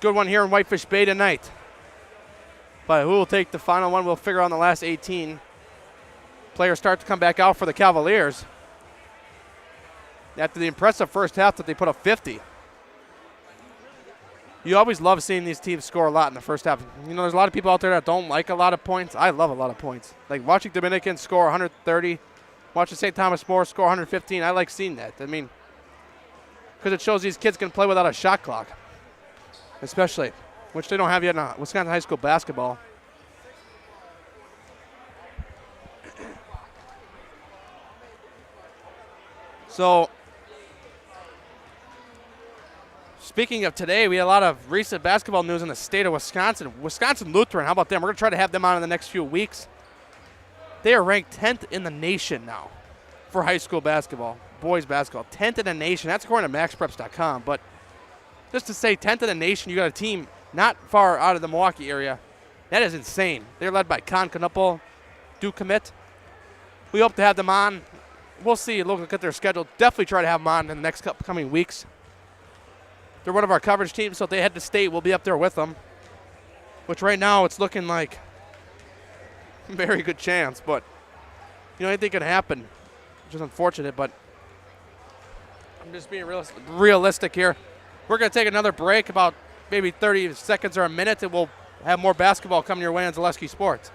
Good one here in Whitefish Bay tonight. But who will take the final one? We'll figure out in the last 18. Players start to come back out for the Cavaliers after the impressive first half that they put up 50. You always love seeing these teams score a lot in the first half. You know, there's a lot of people out there that don't like a lot of points. I love a lot of points. Like watching Dominican score 130, watching St. Thomas More score 115. I like seeing that. I mean, because it shows these kids can play without a shot clock, especially, which they don't have yet in Wisconsin high school basketball. So, speaking of today, we had a lot of recent basketball news in the state of Wisconsin. Wisconsin Lutheran, how about them? We're going to try to have them on in the next few weeks. They are ranked 10th in the nation now for high school basketball, boys basketball. 10th in the nation. That's according to maxpreps.com. But just to say 10th in the nation, you got a team not far out of the Milwaukee area. That is insane. They're led by Con Knuppel, Duke commit. We hope to have them on. We'll see. Look at their schedule. Definitely try to have them on in the next coming weeks. they're one of our coverage teams, so if they head to state, we'll be up there with them. Which right now it's looking like a very good chance, but anything can happen, which is unfortunate, but I'm just being realistic here. We're going to take another break, about maybe 30 seconds or a minute, and we'll have more basketball coming your way on Zaleski Sports.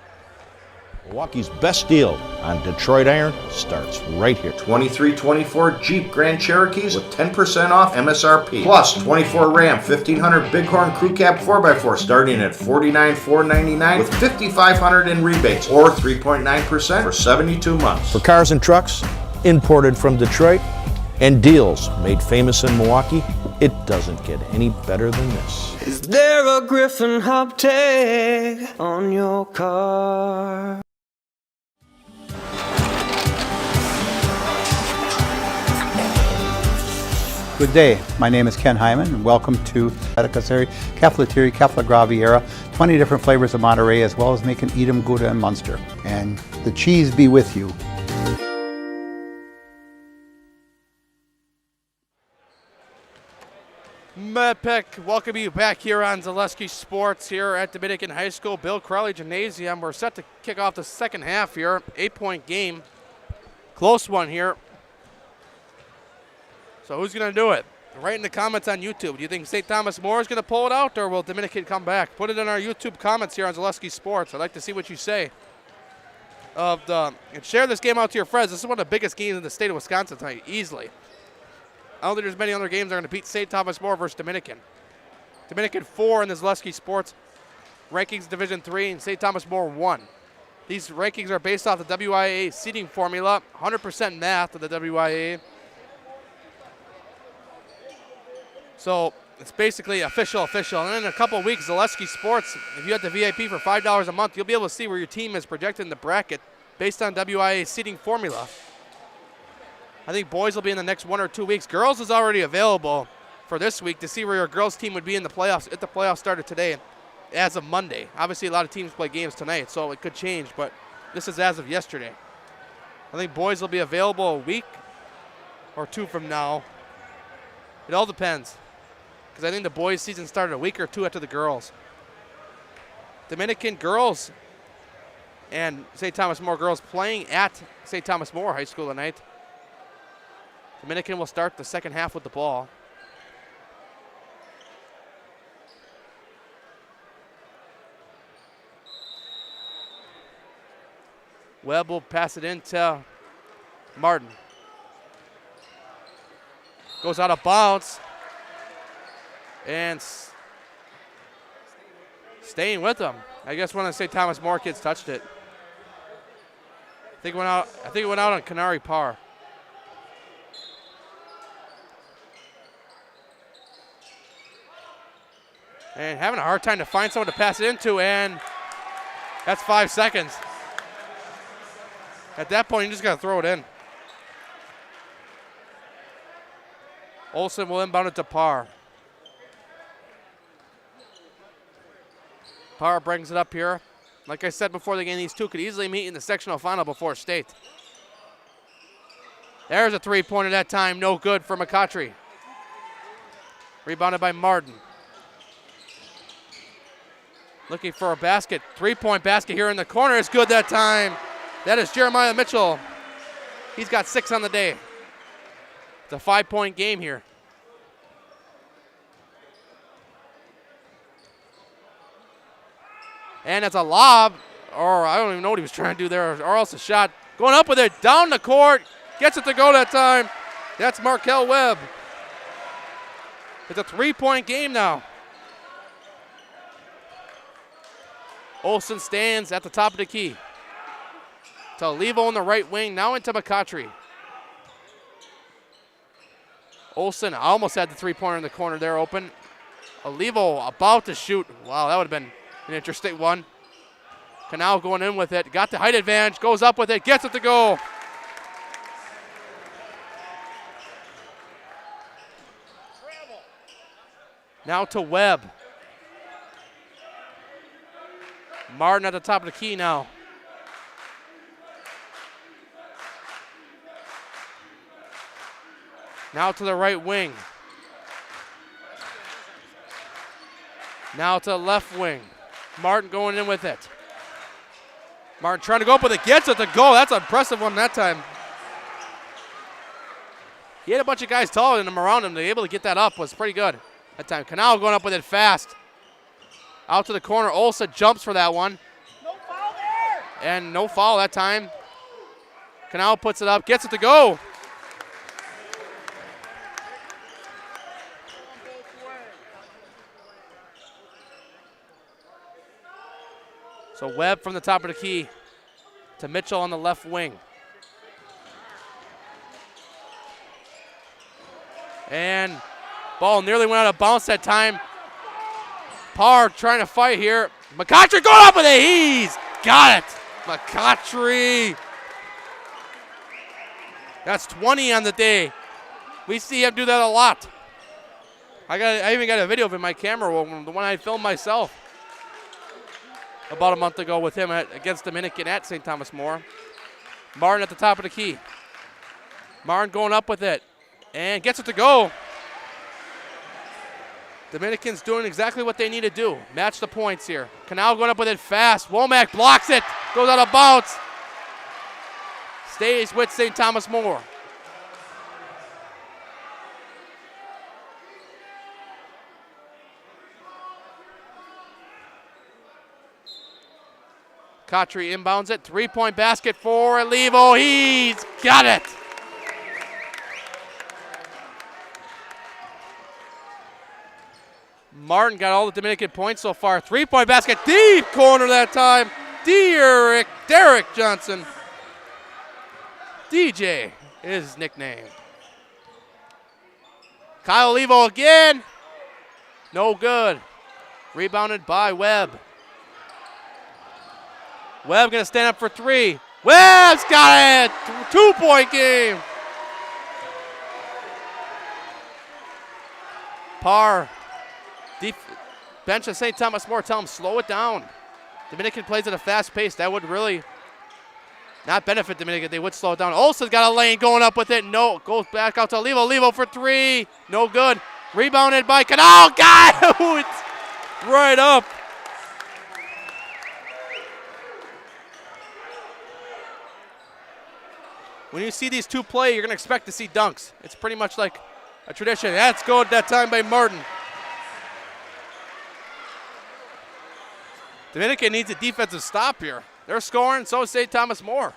Milwaukee's best deal on Detroit Iron starts right here. 2324 Jeep Grand Cherokees with 10% off MSRP. Plus 24 Ram 1500 Bighorn Crew Cab 4x4 starting at $49,499 with $5,500 in rebates or 3.9% for 72 months. For cars and trucks imported from Detroit and deals made famous in Milwaukee, it doesn't get any better than this. Is there a Griffin hub tag on your car? Good day. My name is Ken Hyman, and welcome to Patisserie Caffeteria Graviera. 20 different flavors of Monterey, as well as making Edam, Gouda, and Munster. And the cheese be with you. MedPick, welcome you back here on Zaleski Sports here at Dominican High School, Bill Crowley Gymnasium. We're set to kick off the second half here. 8-point game. Close one here. So who's going to do it? Write in the comments on YouTube. Do you think St. Thomas More is going to pull it out, or will Dominican come back? Put it in our YouTube comments here on Zaleski Sports. I'd like to see what you say. And share this game out to your friends. This is one of the biggest games in the state of Wisconsin tonight, easily. I don't think there's many other games that are going to beat St. Thomas More versus Dominican. Dominican 4 in the Zaleski Sports Rankings Division 3, and St. Thomas More 1. These rankings are based off the WIAA seeding formula, 100% math of the WIAA. So it's basically official. And then in a couple of weeks, Zaleski Sports, if you have the VIP for $5 a month, you'll be able to see where your team is projected in the bracket based on WIAA seeding formula. I think boys will be in the next 1 or 2 weeks. Girls is already available for this week to see where your girls team would be in the playoffs if the playoffs started today as of Monday. Obviously, a lot of teams play games tonight, so it could change, but this is as of yesterday. I think boys will be available a week or 2 from now. It all depends, because I think the boys' season started a week or 2 after the girls. Dominican girls and St. Thomas More girls playing at St. Thomas More High School tonight. Dominican will start the second half with the ball. Webb will pass it in to Martin. Goes out of bounds. And staying with them. I guess one of the St. Thomas More kids touched it. I think it went out on Canary Parr. And having a hard time to find someone to pass it into, and that's 5 seconds. At that point, you just got to throw it in. Olsen will inbound it to Parr. Parr brings it up here. Like I said before the game, these two could easily meet in the sectional final before state. There's a three-pointer that time, no good for McCautry. Rebounded by Martin. Looking for a basket. Three-point basket here in the corner is good that time. That is Jeremiah Mitchell. He's got 6 on the day. It's a 5-point game here. And it's a lob, or I don't even know what he was trying to do there, or else a shot. Going up with it, down the court. Gets it to go that time. That's Markel Webb. It's a 3-point game now. Olsen stands at the top of the key. To Levo on the right wing, now into McCautry. Olsen almost had the three-pointer in the corner there open. Olivo about to shoot. Wow, that would have been an interesting one. Canal going in with it. Got the height advantage, goes up with it, gets it to go. Now to Webb. Martin at the top of the key now. Now to the right wing. Now to the left wing. Martin going in with it. Martin trying to go up with it. Gets it to go. That's an impressive one that time. He had a bunch of guys taller than him around him. To be able to get that up was pretty good that time. Canal going up with it fast. Out to the corner. Olsen jumps for that one. No foul there. And no foul that time. Canal puts it up. Gets it to go. So Webb from the top of the key to Mitchell on the left wing. And ball nearly went out of bounds that time. Parr trying to fight here. McCautry going up with it. He's got it. McCautry. That's 20 on the day. We see him do that a lot. I even got a video of it in my camera, the one I filmed myself about a month ago with him against Dominican at St. Thomas More. Martin at the top of the key. Martin going up with it and gets it to go. Dominicans doing exactly what they need to do. Match the points here. Canal going up with it fast. Womack blocks it. Goes out of bounds. Stays with St. Thomas More. Cautry inbounds it. 3-point basket for Levo. He's got it. Martin got all the Dominican points so far. 3-point basket. Deep corner that time. Derek Johnson. DJ is his nickname. Kyle Levo again. No good. Rebounded by Webb. Webb going to stand up for three. Webb's got it. 2-point game. Parr. Bench of St. Thomas More. Tell him slow it down. Dominican plays at a fast pace. That would really not benefit Dominican. They would slow it down. Olsen's got a lane going up with it. No. Goes back out to Levo. Levo for three. No good. Rebounded by Canal. Got it. Right up. When you see these two play, you're going to expect to see dunks. It's pretty much like a tradition. That's good that time by Martin. Dominican needs a defensive stop here. They're scoring, so is St. Thomas More.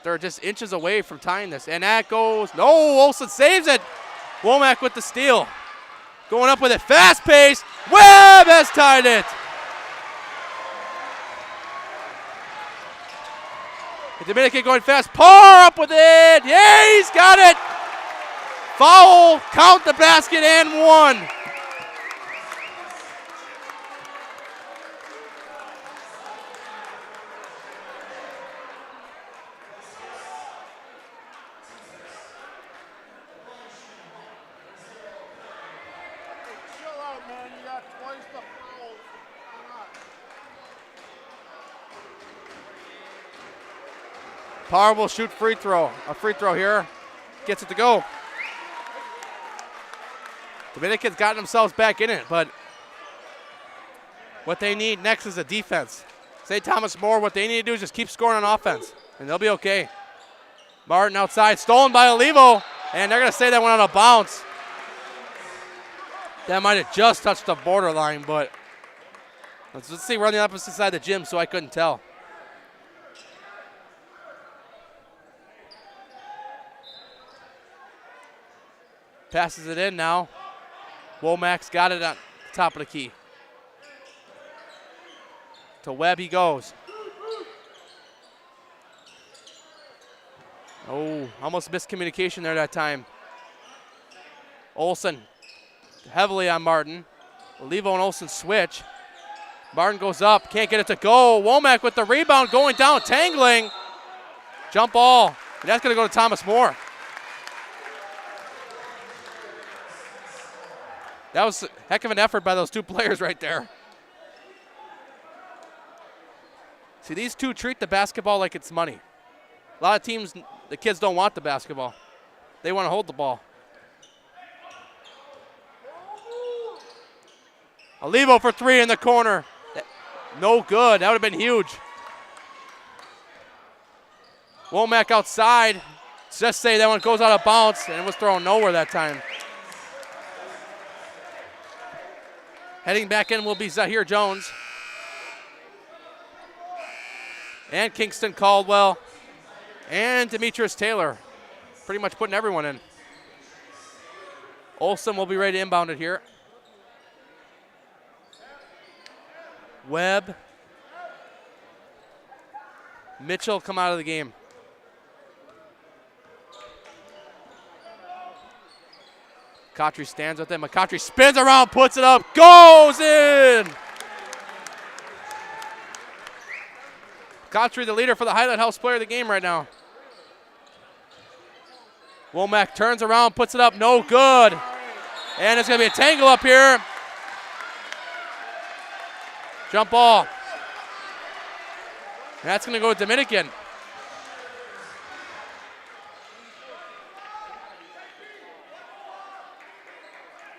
They're just inches away from tying this. And that goes, no, Olsen saves it. Womack with the steal. Going up with it, fast pace. Webb has tied it. The Dominican going fast. Parr up with it. Yeah, he's got it. Foul, count the basket, and one. Parr will shoot a free throw here. Gets it to go. Dominican's gotten themselves back in it, but what they need next is a defense. St. Thomas More, what they need to do is just keep scoring on offense, and they'll be okay. Martin outside, stolen by Olivo, and they're going to say that went out of bounds. That might have just touched the borderline, but let's see, we're on the opposite side of the gym, so I couldn't tell. Passes it in now. Womack's got it on the top of the key. To Webb he goes. Oh, almost miscommunication there that time. Olsen heavily on Martin. Levo and Olsen switch. Martin goes up, can't get it to go. Womack with the rebound going down, tangling. Jump ball. And that's going to go to Thomas More. That was a heck of an effort by those two players right there. See, these two treat the basketball like it's money. A lot of teams, the kids don't want the basketball. They want to hold the ball. Olivo for 3 in the corner. No good. That would have been huge. Womack outside. Just say that one goes out of bounds, and it was thrown nowhere that time. Heading back in will be Zahir Jones. And Kingston Caldwell. And Demetrius Taylor. Pretty much putting everyone in. Olsen will be ready to inbound it here. Webb. Mitchell come out of the game. McCautry stands with him. McCautry spins around, puts it up, goes in! McCautry, the leader for the Highlight House player of the game right now. Womack turns around, puts it up, no good. And it's going to be a tangle up here. Jump ball. And that's going to go to Dominican.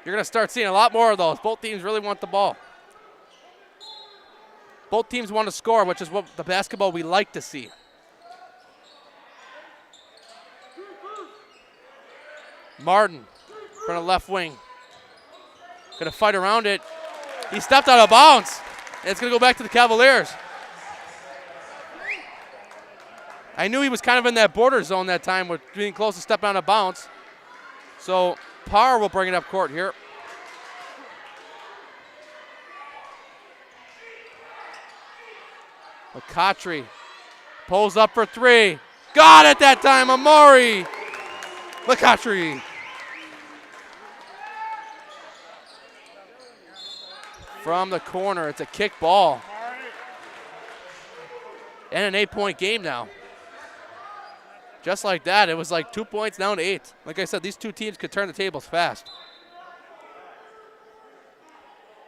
You're going to start seeing a lot more of those. Both teams really want the ball. Both teams want to score, which is what the basketball we like to see. Martin from the left wing. Going to fight around it. He stepped out of bounds. And it's going to go back to the Cavaliers. I knew he was kind of in that border zone that time with being close to stepping out of bounds. So Parr will bring it up court here. McCautry pulls up for 3. Got it that time, Amari. McCautry. From the corner, it's a kick ball. And an 8-point game now. Just like that, it was like 2 points down to 8. Like I said, these two teams could turn the tables fast.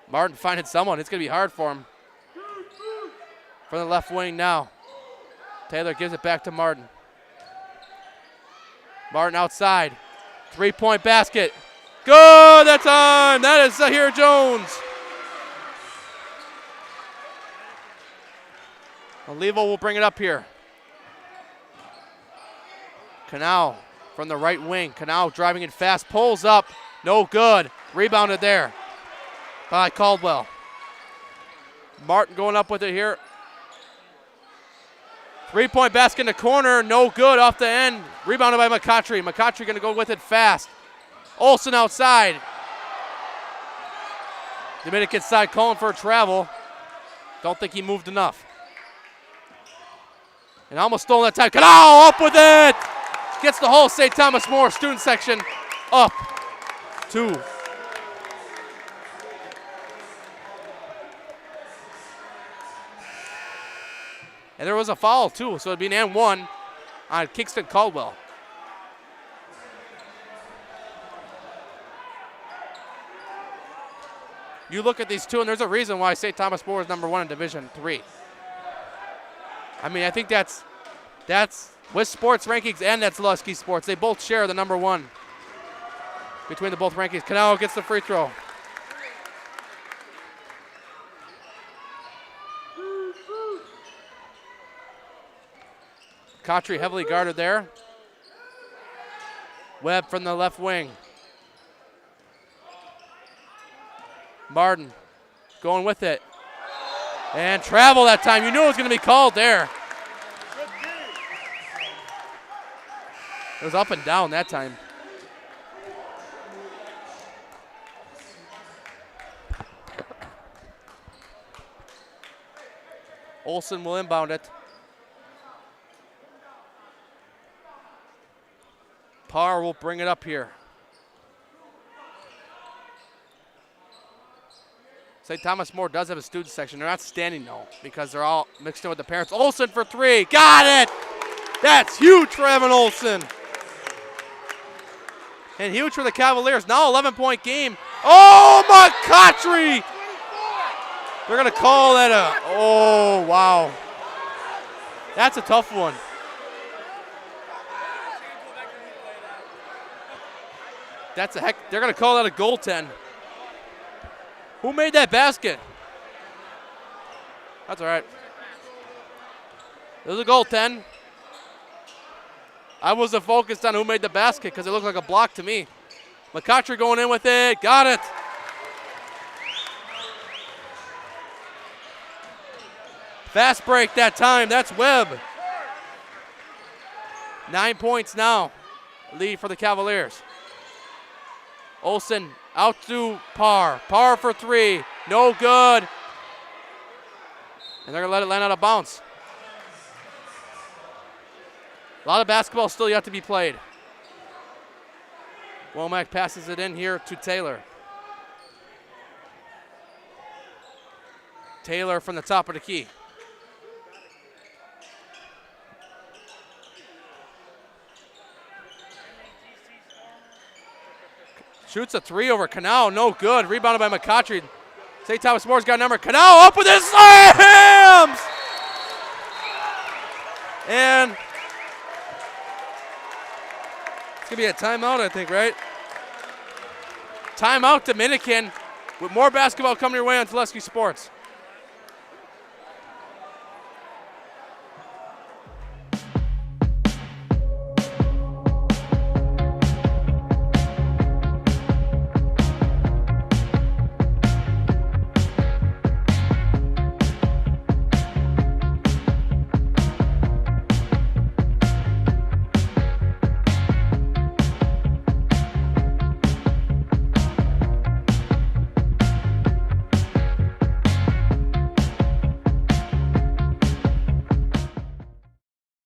Martin finding someone. It's going to be hard for him. From the left wing now. Taylor gives it back to Martin. Martin outside. 3-point basket. Good that time. That is Zahir Jones. Olivo will bring it up here. Canal from the right wing. Canal driving it fast. Pulls up. No good. Rebounded there by Caldwell. Martin going up with it here. 3-point basket in the corner. No good off the end. Rebounded by McCautry. McCautry going to go with it fast. Olsen outside. Dominican side calling for a travel. Don't think he moved enough. And almost stolen that time. Canal up with it. Gets the whole St. Thomas More student section up 2. And there was a foul too, so it'd be an and 1 on Kingston Caldwell. You look at these two, and there's a reason why St. Thomas More is number 1 in Division III. I mean, I think that's with sports rankings and that's Lusky Sports. They both share the number 1 between the both rankings. Canal gets the free throw. Cotry heavily guarded there. Webb from the left wing. Martin going with it. And travel that time. You knew it was going to be called there. It was up and down that time. Olsen will inbound it. Parr will bring it up here. St. Thomas More does have a student section. They're not standing though because they're all mixed in with the parents. Olsen for 3. Got it! That's huge for Evan Olsen. And huge for the Cavaliers. Now 11-point game. Oh, McCautry! They're going to call that a, oh, wow. That's a tough one. That's a heck, they're going to call that a goaltend. Who made that basket? That's all right. It was a goal, 10. I wasn't focused on who made the basket because it looked like a block to me. McCautry going in with it. Got it. Fast break that time. That's Webb. 9 points now. Lead for the Cavaliers. Olsen out to Parr. Parr for 3. No good. And they're going to let it land out of bounds. A lot of basketball still yet to be played. Womack passes it in here to Taylor. Taylor from the top of the key. Shoots a 3 over Canal, no good. Rebounded by McCautry. St. Thomas Moore's got a number. Canal up with his slams! And it's going to be a timeout, I think, right? Timeout Dominican with more basketball coming your way on Zaleski Sports.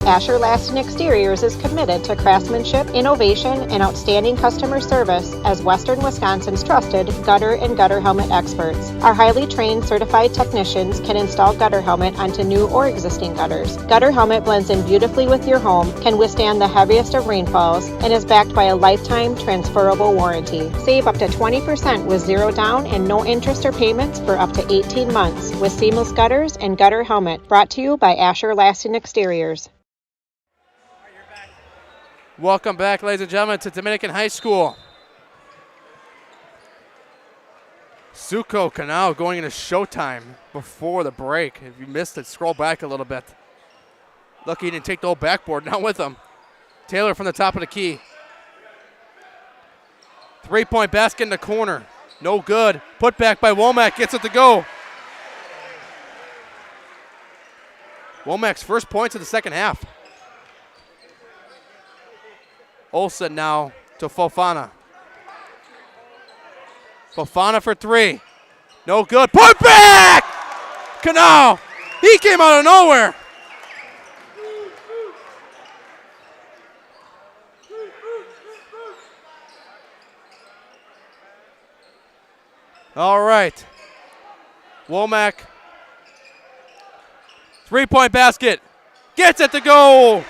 Asher Laston Exteriors is committed to craftsmanship, innovation, and outstanding customer service as Western Wisconsin's trusted gutter and gutter helmet experts. Our highly trained certified technicians can install gutter helmet onto new or existing gutters. Gutter helmet blends in beautifully with your home, can withstand the heaviest of rainfalls, and is backed by a lifetime transferable warranty. Save up to 20% with zero down and no interest or payments for up to 18 months with seamless gutters and gutter helmet. Brought to you by Asher Laston Exteriors. Welcome back, ladies and gentlemen, to Dominican High School. Suco Canal going into showtime before the break. If you missed it, scroll back a little bit. Lucky he didn't take the whole backboard, not with him. Taylor from the top of the key. 3-point basket in the corner. No good. Put back by Womack, gets it to go. Womack's first points of the second half. Olsen now to Fofana. Fofana for 3. No good. Put back! Canal. He came out of nowhere. All right. Womack. 3-point basket. Gets it to go.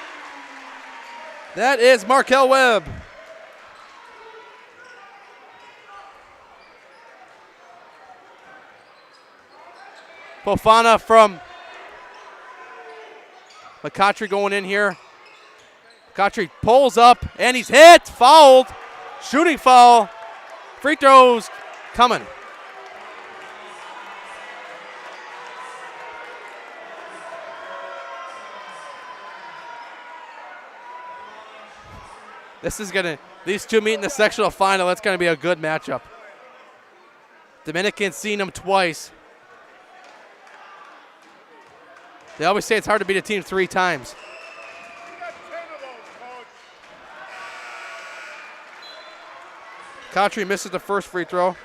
That is Markel Webb. Fofana from McCautry going in here. McCautry pulls up, and he's hit, fouled. Shooting foul. Free throws coming. These two meet in the sectional final. That's going to be a good matchup. Dominican's seen them twice. They always say it's hard to beat a team 3 times. Cautry misses the first free throw.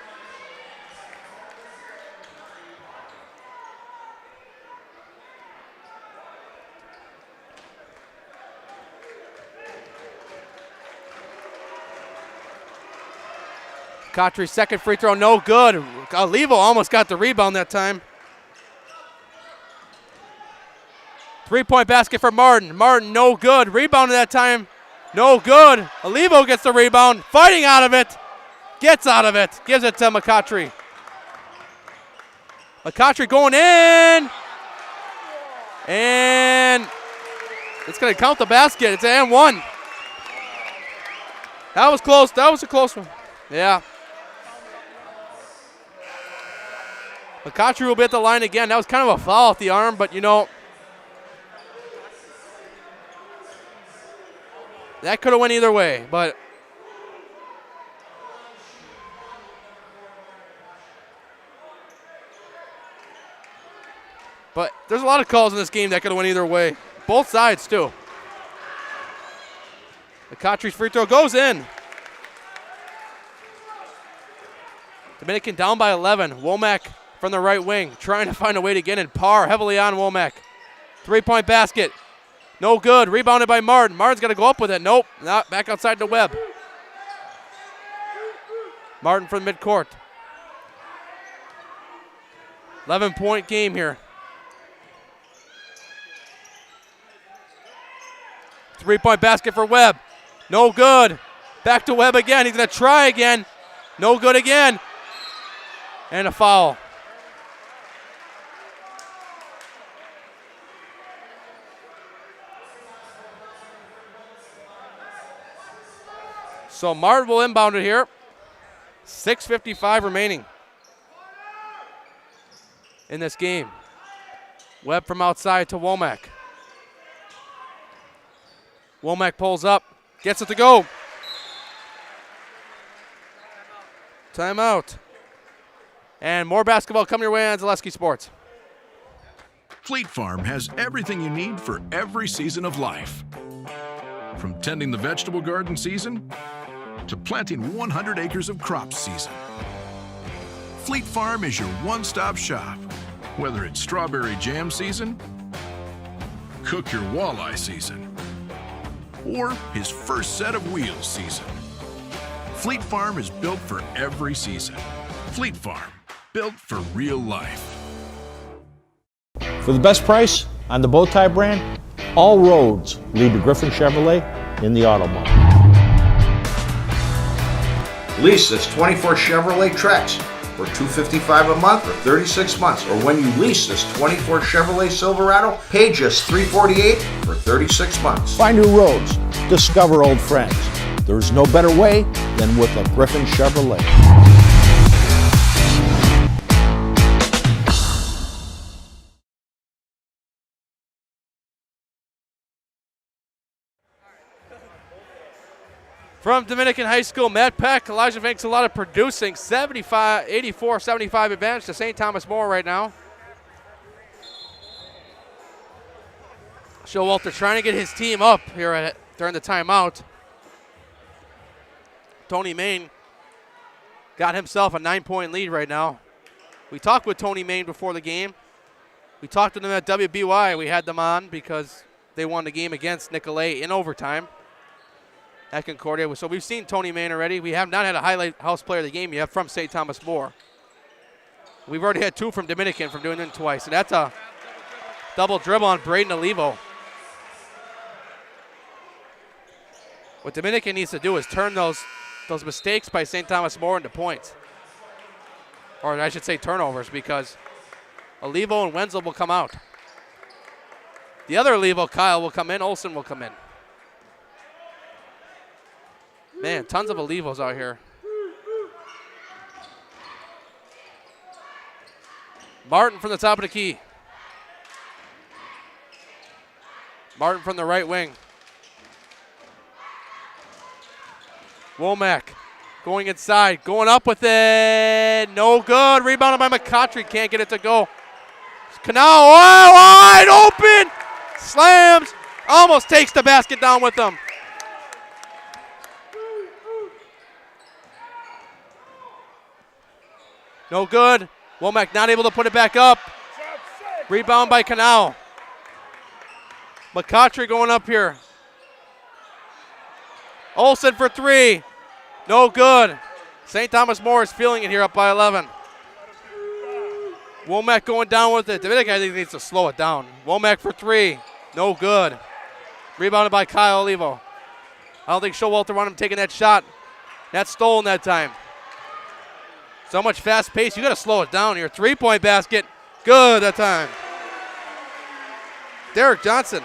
Cautry's second free throw, no good. Olivo almost got the rebound that time. 3-point basket for Martin. Martin, no good. Rebound that time, no good. Olivo gets the rebound, fighting out of it. Gets out of it, gives it to McCautry. McCautry going in. And it's going to count the basket. It's an and 1. That was close. That was a close one. Yeah. McCautry will be at the line again. That was kind of a foul off the arm, but you know, that could have went either way, but there's a lot of calls in this game that could have went either way. Both sides, too. McCautry's free throw goes in. Dominican down by 11. Womack from the right wing, trying to find a way to get in. Parr heavily on Womack. Three-point basket. No good. Rebounded by Martin. Martin's got to go up with it. Nope. Not back outside the web. Martin from midcourt. 11-point game here. Three-point basket for Webb. No good. Back to Webb again. He's going to try again. No good again. And a foul. So Martin will inbound it here. 6:55 remaining in this game. Webb from outside to Womack. Womack pulls up, gets it to go. Timeout. And more basketball coming your way on Zaleski Sports. Fleet Farm has everything you need for every season of life. From tending the vegetable garden season to planting 100 acres of crops season. Fleet Farm is your one-stop shop. Whether it's strawberry jam season, cook your walleye season, or his first set of wheels season. Fleet Farm is built for every season. Fleet Farm, built for real life. For the best price on the Bowtie brand, all roads lead to Griffin Chevrolet in the Auto Mall. Lease this 24 Chevrolet Trax for $255 a month or 36 months. Or when you lease this 24 Chevrolet Silverado, pay just $348 for 36 months. Find new roads, discover old friends. There's no better way than with a Griffin Chevrolet. From Dominican High School, Matt Peck, Elijah Vinks, a lot of producing. 84-75 advantage to St. Thomas More right now. Showalter trying to get his team up here during the timeout. Tony Main got himself a 9-point lead right now. We talked with Tony Main before the game. We talked to them at WBY. We had them on because they won the game against Nicolay in overtime at Concordia. So we've seen Tony Main already. We have not had a highlight house player of the game yet from St. Thomas More. We've already had two from Dominican from doing it twice, and that's a double dribble on Braden Olivo. What Dominican needs to do is turn those mistakes by St. Thomas More into points. Or I should say turnovers, because Olivo and Wenzel will come out. The other Olivo, Kyle, will come in. Olsen will come in. Man, tons of Olivos out here. Martin from the top of the key. Martin from the right wing. Womack going inside, going up with it. No good. Rebounded by McCautry. Can't get it to go. Canal wide open. Slams. Almost takes the basket down with them. No good. Womack not able to put it back up. Rebound by Canal. McCautry going up here. Olsen for three. No good. St. Thomas More is feeling it here up by 11. Womack going down with it. Dominican, I think, needs to slow it down. Womack for three. No good. Rebounded by Kyle Olivo. I don't think Showalter wanted him taking that shot. That's stolen that time. So much fast pace. You got to slow it down here. 3-point basket. Good that time. Derek Johnson.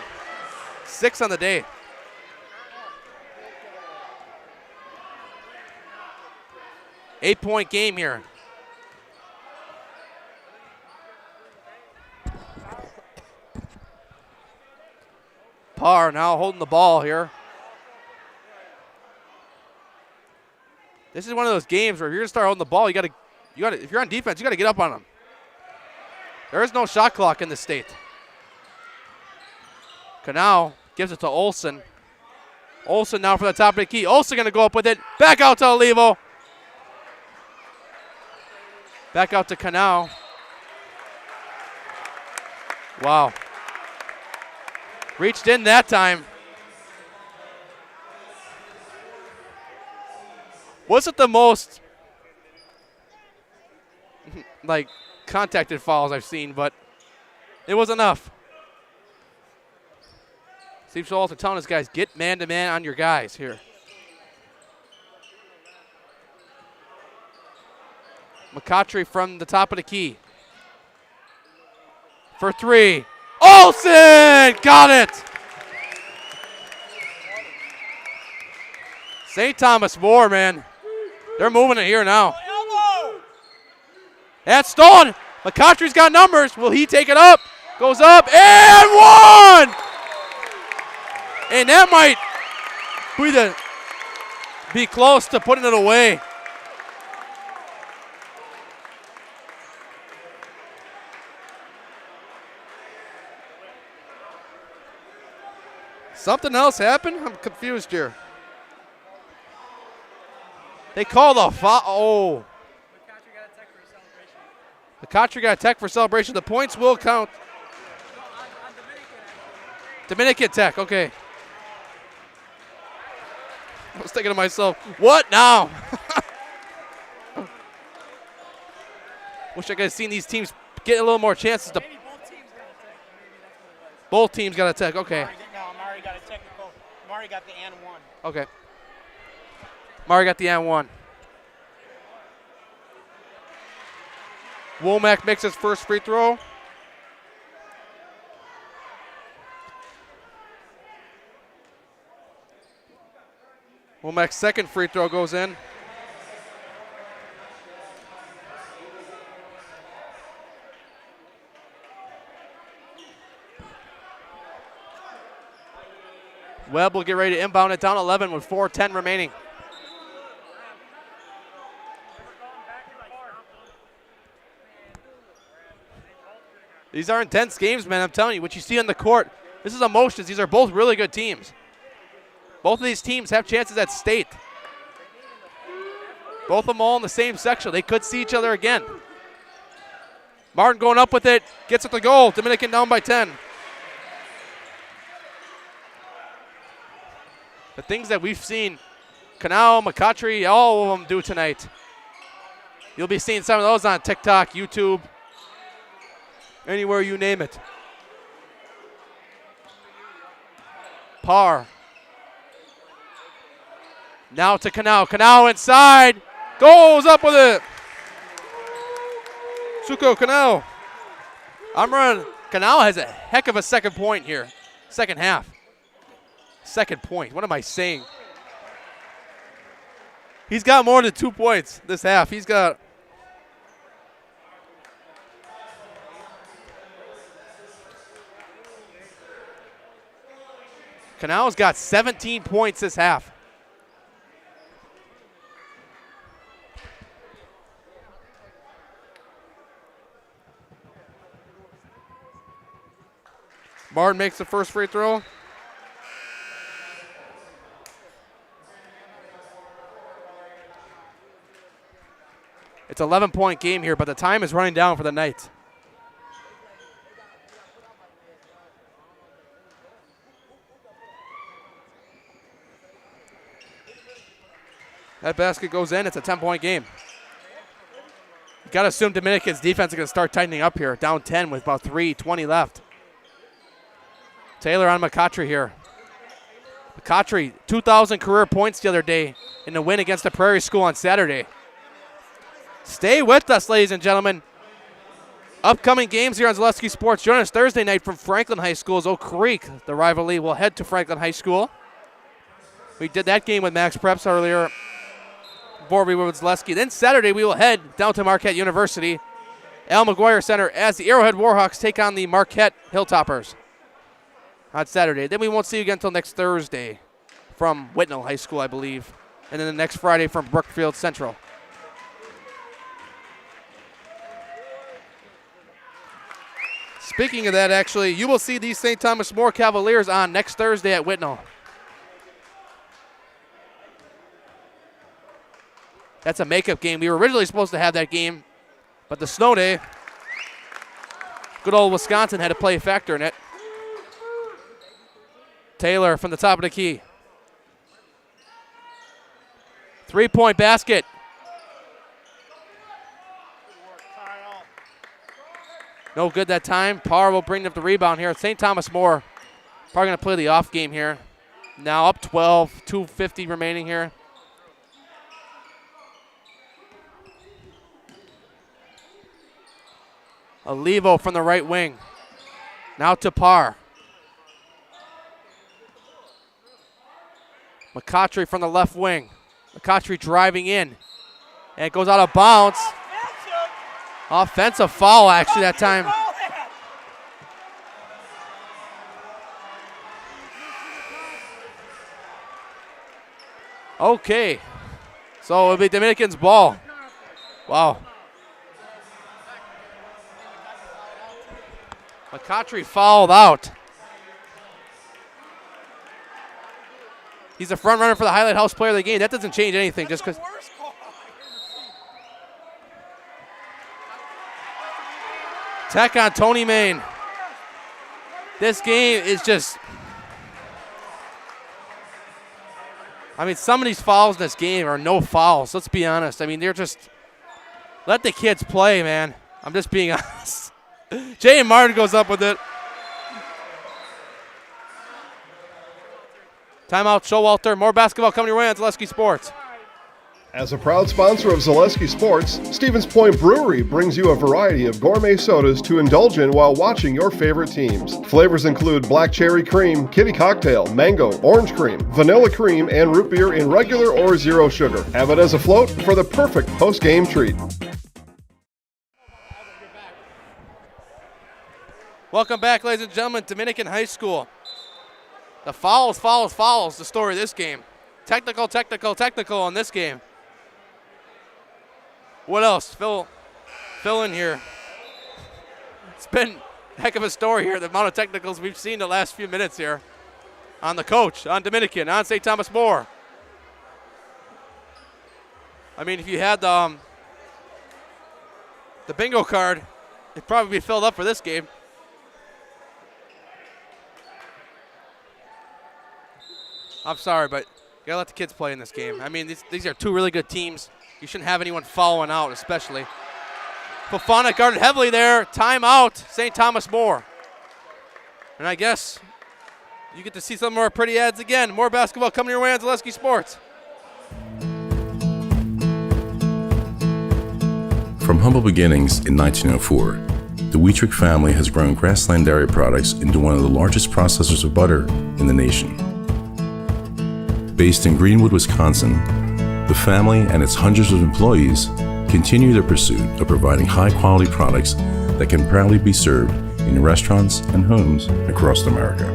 6 on the day. Eight-point game here. Parr now holding the ball here. This is one of those games where if you're gonna start holding the ball, you gotta. If you're on defense, you gotta get up on them. There is no shot clock in the state. Canal gives it to Olsen. Olsen now for the top of the key. Olsen gonna go up with it. Back out to Olivo. Back out to Canal. Wow. Reached in that time. Wasn't the most like contacted fouls I've seen, but it was enough. Steve Schultz telling his guys, get man-to-man on your guys here. McCautry from the top of the key. For three. Olsen! Got it! St. Thomas More, man. They're moving it here now. That's stolen. McCautry's got numbers. Will he take it up? Goes up and one! And that might be close to putting it away. Something else happened? I'm confused here. They call the foul. Oh. McCautry got a tech for celebration. The points will count. Dominican Tech, okay. I was thinking to myself, what now? Wish I could have seen these teams get a little more chances to. Both teams got a tech, okay. Mari got a technical. Mari got the and one. Okay. Mari got the and one. Womack makes his first free throw. Womack's second free throw goes in. Webb will get ready to inbound it down 11 with 4:10 remaining. These are intense games, man. I'm telling you, what you see on the court, this is emotions. These are both really good teams. Both of these teams have chances at state. Both of them all in the same section. They could see each other again. Martin going up with it, gets it to goal. Dominican down by 10. The things that we've seen Canal, McCautry, all of them do tonight. You'll be seeing some of those on TikTok, YouTube, anywhere you name it. Parr. Now to Canal. Canal inside. Goes up with it. Suko Canal. I'm running. Canal has a heck of a second point here. Second half. Second point. What am I saying? He's got more than 2 points this half. He's got. Canal's got 17 points this half. Martin makes the first free throw. It's an 11-point game here, but the time is running down for the night. That basket goes in. It's a 10-point game. You got to assume Dominican's defense is going to start tightening up here. Down 10 with about 3:20 left. Taylor on McCautry here. McCautry, 2,000 career points the other day in the win against the Prairie School on Saturday. Stay with us, ladies and gentlemen. Upcoming games here on Zaleski Sports. Join us Thursday night from Franklin High School's Oak Creek. The rivalry will head to Franklin High School. We did that game with Max Preps earlier before we were with Zaleski. Then Saturday we will head down to Marquette University, Al McGuire Center, as the Arrowhead Warhawks take on the Marquette Hilltoppers. on Saturday. Then we won't see you again until next Thursday from Whitnall High School, I believe. And then the next Friday from Brookfield Central. Speaking of that, actually, you will see these St. Thomas More Cavaliers on next Thursday at Whitnall. That's a makeup game. We were originally supposed to have that game, but the snow day, good old Wisconsin had to play a factor in it. Taylor from the top of the key. 3-point basket. No good that time. Parr will bring up the rebound here. St. Thomas More probably going to play the off game here. Now up 12, 2:50 remaining here. Olivo from the right wing. Now to Parr. McCautry from the left wing. McCautry driving in. And it goes out of bounds. Offensive foul, actually, that time. Okay. So it'll be Dominican's ball. Wow. McCautry fouled out. He's a front runner for the Highlight House Player of the Game. That doesn't change anything just because. Tech on Tony Main. This game is just. I mean, some of these fouls in this game are no fouls. Let's be honest. I mean, they're just. Let the kids play, man. I'm just being honest. Jay Martin goes up with it. Timeout, Showalter. More basketball coming your way on Zaleski Sports. As a proud sponsor of Zaleski Sports, Stevens Point Brewery brings you a variety of gourmet sodas to indulge in while watching your favorite teams. Flavors include black cherry cream, kitty cocktail, mango, orange cream, vanilla cream, and root beer in regular or zero sugar. Have it as a float for the perfect post-game treat. Welcome back, ladies and gentlemen, Dominican High School. The fouls, the story of this game. Technical in this game. What else? Fill in here. It's been a heck of a story here, the amount of technicals we've seen the last few minutes here. On the coach, on Dominican, on St. Thomas More. I mean, if you had the bingo card, it'd probably be filled up for this game. I'm sorry, but you gotta let the kids play in this game. I mean, these are two really good teams. You shouldn't have anyone following out, especially. Fofana guarded heavily there. Timeout, St. Thomas More. And I guess you get to see some more pretty ads again. More basketball coming your way on Zaleski Sports. From humble beginnings in 1904, the Wheatrick family has grown Grassland Dairy Products into one of the largest processors of butter in the nation. Based in Greenwood, Wisconsin, the family and its hundreds of employees continue their pursuit of providing high-quality products that can proudly be served in restaurants and homes across America.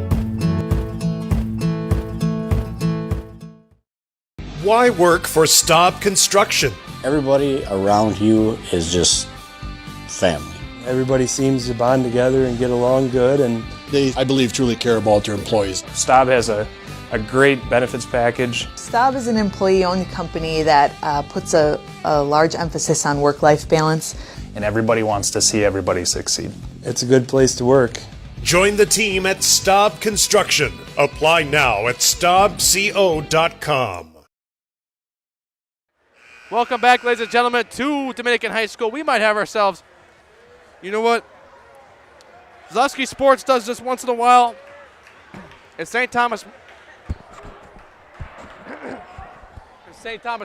Why work for Staub Construction? Everybody around you is just family. Everybody seems to bond together and get along good, and they, I believe, truly care about their employees. Staub has a great benefits package. Staub is an employee-owned company that puts a large emphasis on work-life balance. And everybody wants to see everybody succeed. It's a good place to work. Join the team at Staub Construction. Apply now at staubco.com. Welcome back, ladies and gentlemen, to Dominican High School. We might have ourselves, you know what? Zaleski Sports does this once in a while. If St. Thomas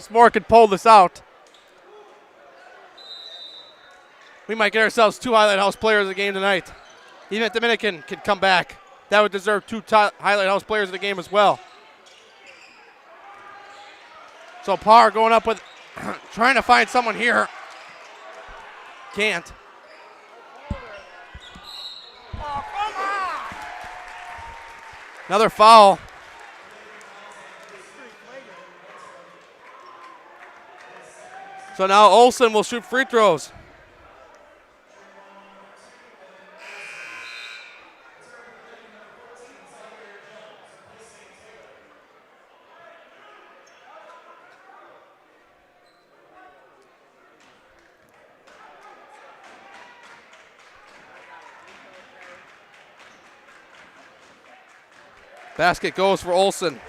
More could pull this out, we might get ourselves two Highlight House players of the game tonight. Even if Dominican could come back, that would deserve two Highlight House players of the game as well. So Parr going up with, trying to find someone here. Can't. Another foul. So now Olsen will shoot free throws. Basket goes for Olsen.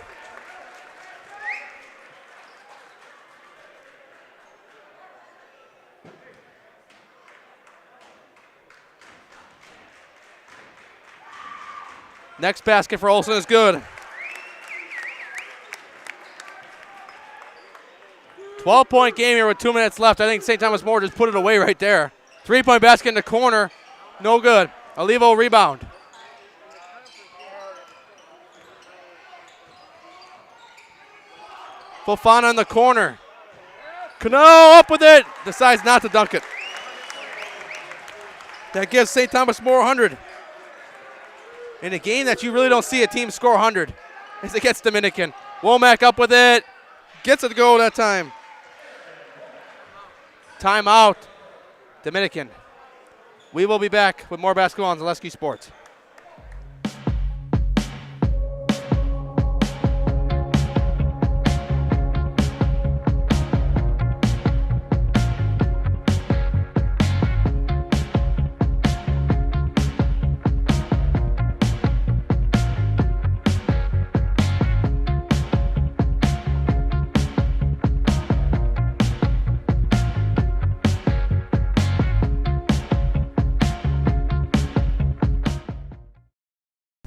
Next basket for Olsen is good. 12-point game here with 2 minutes left. I think St. Thomas More just put it away right there. 3-point basket in the corner. No good. Olivo rebound. Fofana in the corner. Cano up with it. Decides not to dunk it. That gives St. Thomas More 100. In a game that you really don't see a team score 100 as it gets Dominican. Womack up with it. Gets it to go that time. Timeout. Dominican. We will be back with more basketball on Zaleski Sports.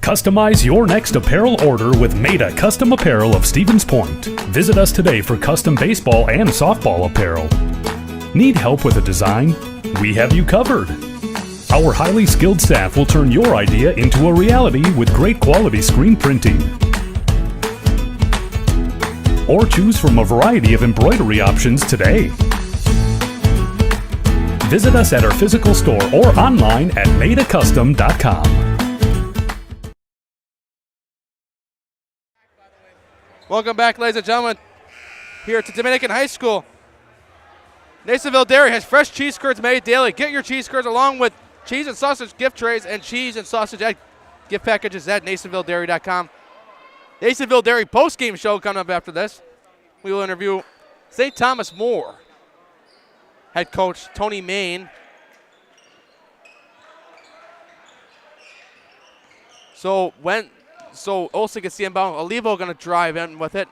Customize your next apparel order with Maida Custom Apparel of Stevens Point. Visit us today for custom baseball and softball apparel. Need help with a design? We have you covered. Our highly skilled staff will turn your idea into a reality with great quality screen printing. Or choose from a variety of embroidery options today. Visit us at our physical store or online at maidacustom.com. Welcome back, ladies and gentlemen, here to Dominican High School. Nasonville Dairy has fresh cheese curds made daily. Get your cheese curds along with cheese and sausage gift trays and cheese and sausage egg gift packages at NasonvilleDairy.com. Nasonville Dairy post-game show coming up after this. We will interview St. Thomas More head coach Tony Main. So Olsen gets the inbound. Olivo going to drive in with it.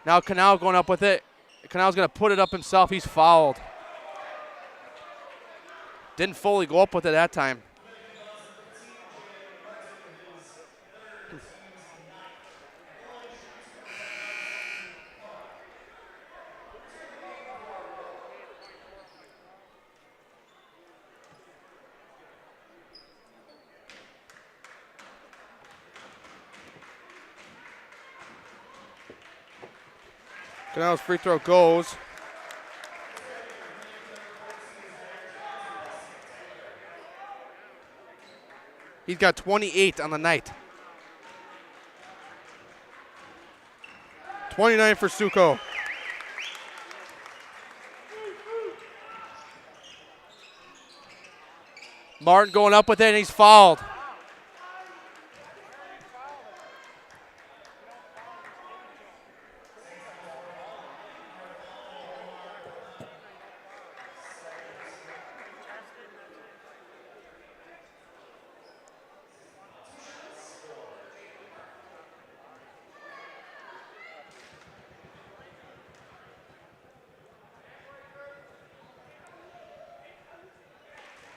Now Canal going up with it. Canal's going to put it up himself. He's fouled. Didn't fully go up with it that time. Canal's free throw goes. He's got 28 on the night. 29 for Suko. Martin going up with it, and he's fouled.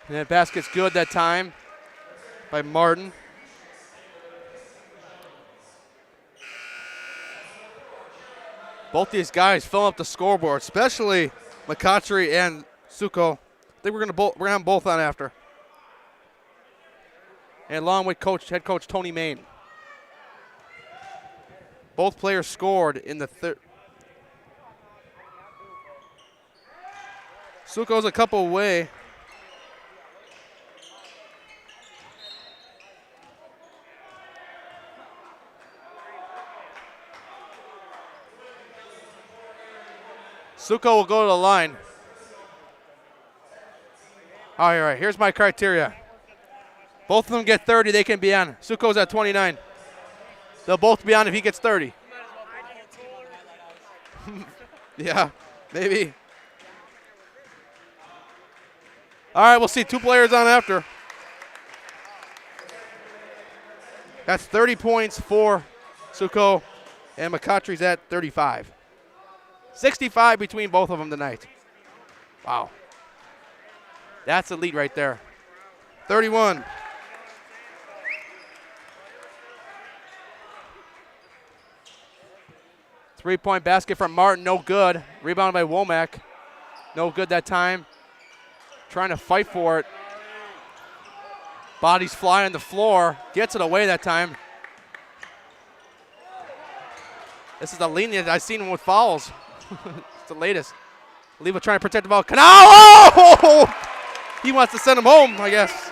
And that basket's good that time by Martin. Both these guys filling up the scoreboard, especially McCautry and Suko. I think we're gonna have them both on after. And along with head coach Tony Main. Both players scored in the third. Suko's a couple away. Suko will go to the line. All right, here's my criteria. Both of them get 30, they can be on. Suko's at 29. They'll both be on if he gets 30. Yeah, maybe. All right, we'll see 2 players on after. That's 30 points for Suko, and McCottry's at 35. 65 between both of them tonight. Wow. That's a lead right there. 31. Three-point basket from Martin, no good. Rebounded by Womack. No good that time. Trying to fight for it. Bodies fly on the floor. Gets it away that time. This is the lenient I've seen with fouls. It's the latest. Leva trying to protect the ball. Canal! Oh! He wants to send him home, I guess.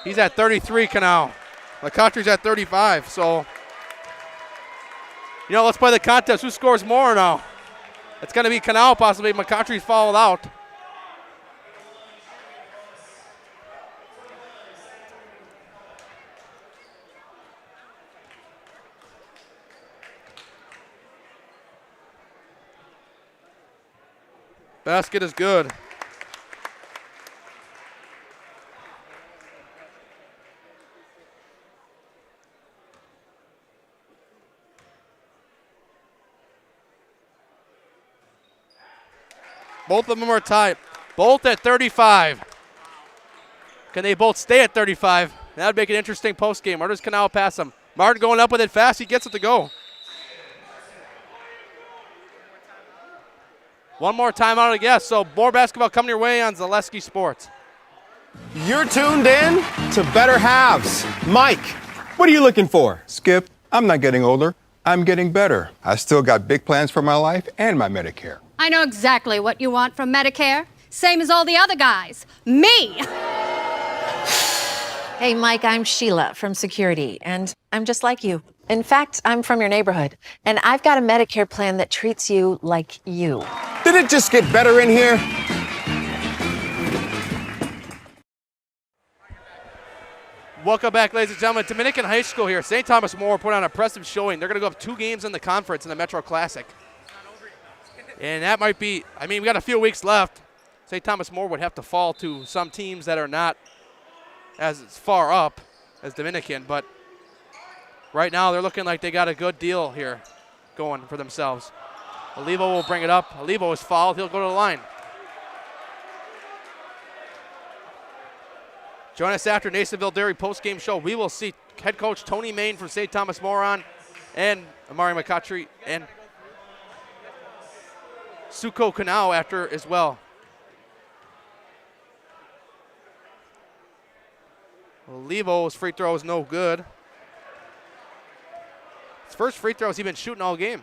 He's at 33, Canal. McCottry's at 35, so. You know, let's play the contest. Who scores more now? It's going to be Canal, possibly. McCottry's fouled out. Basket is good. Both of them are tied. Both at 35. Can they both stay at 35? That would make an interesting post game. Or does Canal pass him? Martin going up with it fast. He gets it to go. One more timeout, I guess. So more basketball coming your way on Zaleski Sports. You're tuned in to Better Halves. Mike, what are you looking for? Skip, I'm not getting older. I'm getting better. I still got big plans for my life and my Medicare. I know exactly what you want from Medicare. Same as all the other guys. Me! Hey, Mike, I'm Sheila from Security, and I'm just like you. In fact, I'm from your neighborhood, and I've got a Medicare plan that treats you like you. Did it just get better in here? Welcome back, ladies and gentlemen. Dominican High School here. St. Thomas More put on an impressive showing. They're going to go up 2 games in the conference in the Metro Classic. And that might be, I mean, we got a few weeks left. St. Thomas More would have to fall to some teams that are not as far up as Dominican, but right now they're looking like they got a good deal here going for themselves. Olivo will bring it up. Olivo is fouled. He'll go to the line. Join us after Nasonville Dairy post-game show. We will see head coach Tony Main from St. Thomas More on, and Amari McCottry and Suko Kanao after as well. Olivo's free throw is no good. His first free throws he's been shooting all game.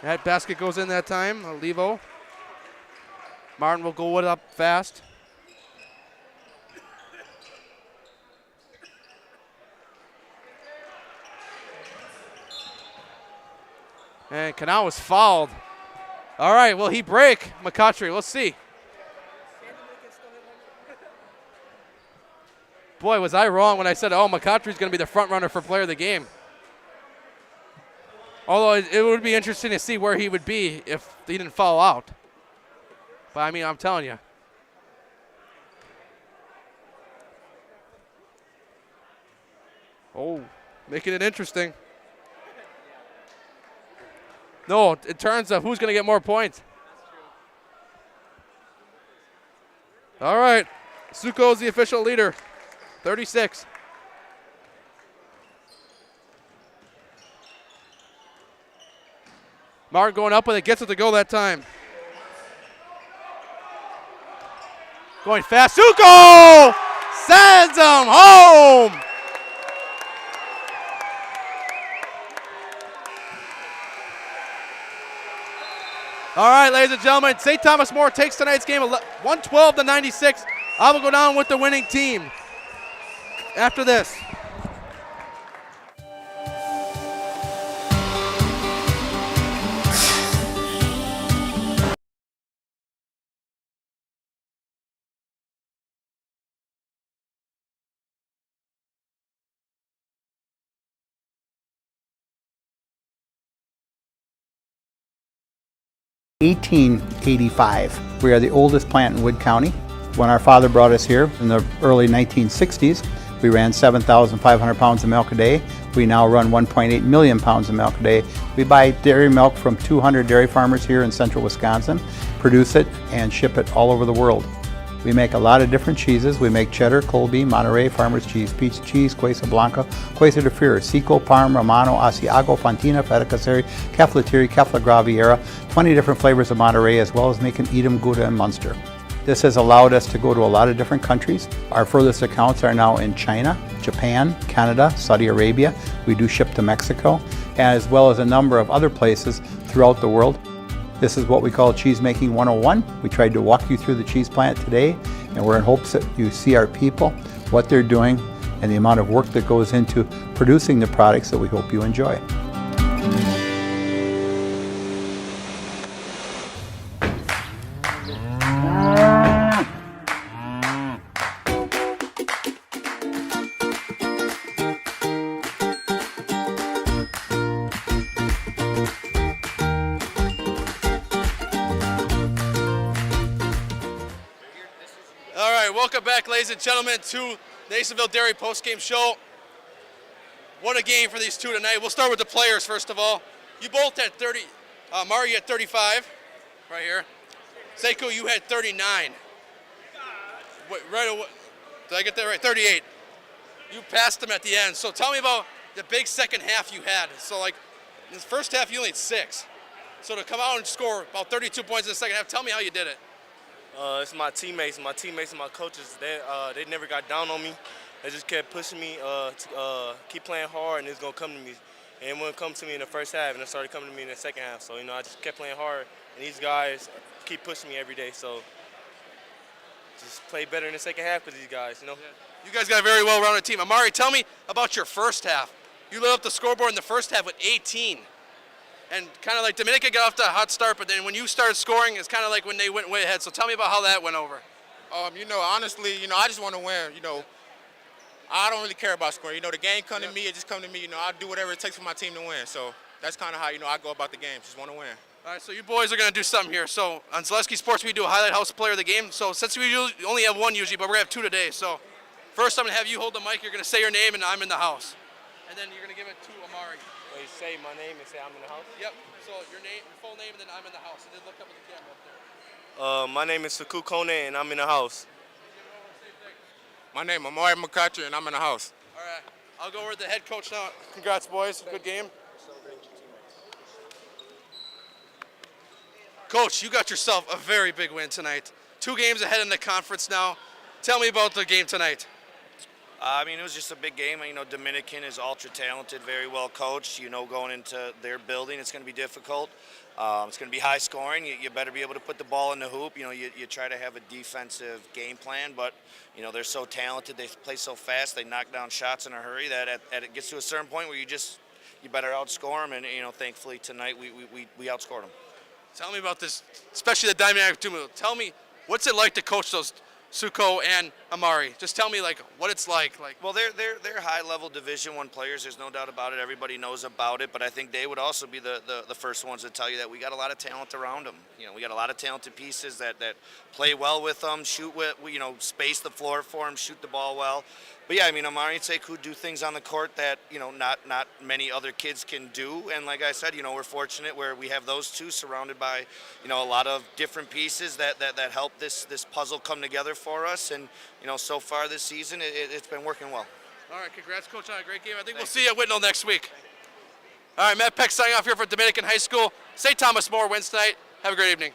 That basket goes in that time. Olivo. Martin will go it up fast. And Canal was fouled. All right, will he break? McCottry, let's see. Boy, was I wrong when I said, oh, McCottry's going to be the front runner for player of the game. Although it would be interesting to see where he would be if he didn't foul out. But, I mean, I'm telling you. Oh, making it interesting. No, in terms of who's going to get more points. All right, Suko's the official leader, 36. Martin going up with it, gets it to go that time. Going fast, Suko sends him home. All right, ladies and gentlemen, St. Thomas More takes tonight's game 112-96. I will go down with the winning team after this. In 1885. We are the oldest plant in Wood County. When our father brought us here in the early 1960s, we ran 7,500 pounds of milk a day. We now run 1.8 million pounds of milk a day. We buy dairy milk from 200 dairy farmers here in central Wisconsin, produce it, and ship it all over the world. We make a lot of different cheeses. We make cheddar, Colby, Monterey, Farmer's Cheese, Peach Cheese, Quesa Blanca, Quesa de Freer, Seco, Parm, Romano, Asiago, Fontina, Feta Caseri, Caflateri, Cafla Graviera, 20 different flavors of Monterey, as well as making Edam, Gouda, and Munster. This has allowed us to go to a lot of different countries. Our furthest accounts are now in China, Japan, Canada, Saudi Arabia. We do ship to Mexico, as well as a number of other places throughout the world. This is what we call Cheese Making 101. We tried to walk you through the cheese plant today, and we're in hopes that you see our people, what they're doing, and the amount of work that goes into producing the products that we hope you enjoy. Welcome back, ladies and gentlemen, to Nasonville Dairy postgame show. What a game for these two tonight. We'll start with the players first of all. You both had 30. Mari had 35, right here. Seiko, you had 39. Wait, right away. Did I get that right? 38. You passed them at the end. So tell me about the big second half you had. So like in the first half, you only had 6. So to come out and score about 32 points in the second half, tell me how you did it. It's my teammates and my coaches. They never got down on me. They just kept pushing me to keep playing hard, and it's gonna come to me. And it wouldn't come to me in the first half, and it started coming to me in the second half. So I just kept playing hard, and these guys keep pushing me every day. So just play better in the second half with these guys. Yeah. You guys got a very well-rounded team. Amari, tell me about your first half. You lit up the scoreboard in the first half with 18. And kind of like Dominican got off to a hot start, but then when you started scoring, it's kind of like when they went way ahead. So tell me about how that went over. Honestly, I just want to win. I don't really care about scoring. The game come to me, it just come to me. I'll do whatever it takes for my team to win. So that's kind of how, I go about the game. Just want to win. All right, so you boys are going to do something here. So on Zaleski Sports, we do a highlight house player of the game. So since we only have one usually, but we're going to have 2 today. So first I'm going to have you hold the mic. You're going to say your name and I'm in the house. And then you're going to give it to Amari. Wait, say my name and say I'm in the house? Yep. So your full name, and then I'm in the house. And then look up at the camera up there. My name is Saku Kone, and I'm in the house. My name is Amari McCutcheon, and I'm in the house. All right. I'll go over to the head coach now. Congrats, boys. Good game. Coach, you got yourself a very big win tonight. 2 games ahead in the conference now. Tell me about the game tonight. It was just a big game. Dominican is ultra talented, very well coached. Going into their building, it's going to be difficult. It's going to be high scoring. You better be able to put the ball in the hoop. You try to have a defensive game plan, but they're so talented. They play so fast. They knock down shots in a hurry that it gets to a certain point where you better outscore them. And thankfully tonight we outscored them. Tell me about this, especially the dynamic duo. Tell me, what's it like to coach those Suko and Amari? Just tell me what it's like. Well, they're high-level Division I players. There's no doubt about it. Everybody knows about it. But I think they would also be the first ones to tell you that we got a lot of talent around them. We got a lot of talented pieces that play well with them, shoot with, space the floor for them, shoot the ball well. But yeah, Amari and Sekou do things on the court that not many other kids can do. And like I said, we're fortunate where we have those two surrounded by a lot of different pieces that help this puzzle come together for us. And so far this season, it's been working well. All right, congrats, Coach, on a great game. I think we'll see you at Whitnall next week. All right, Matt Peck signing off here for Dominican High School. St. Thomas More wins tonight. Have a great evening.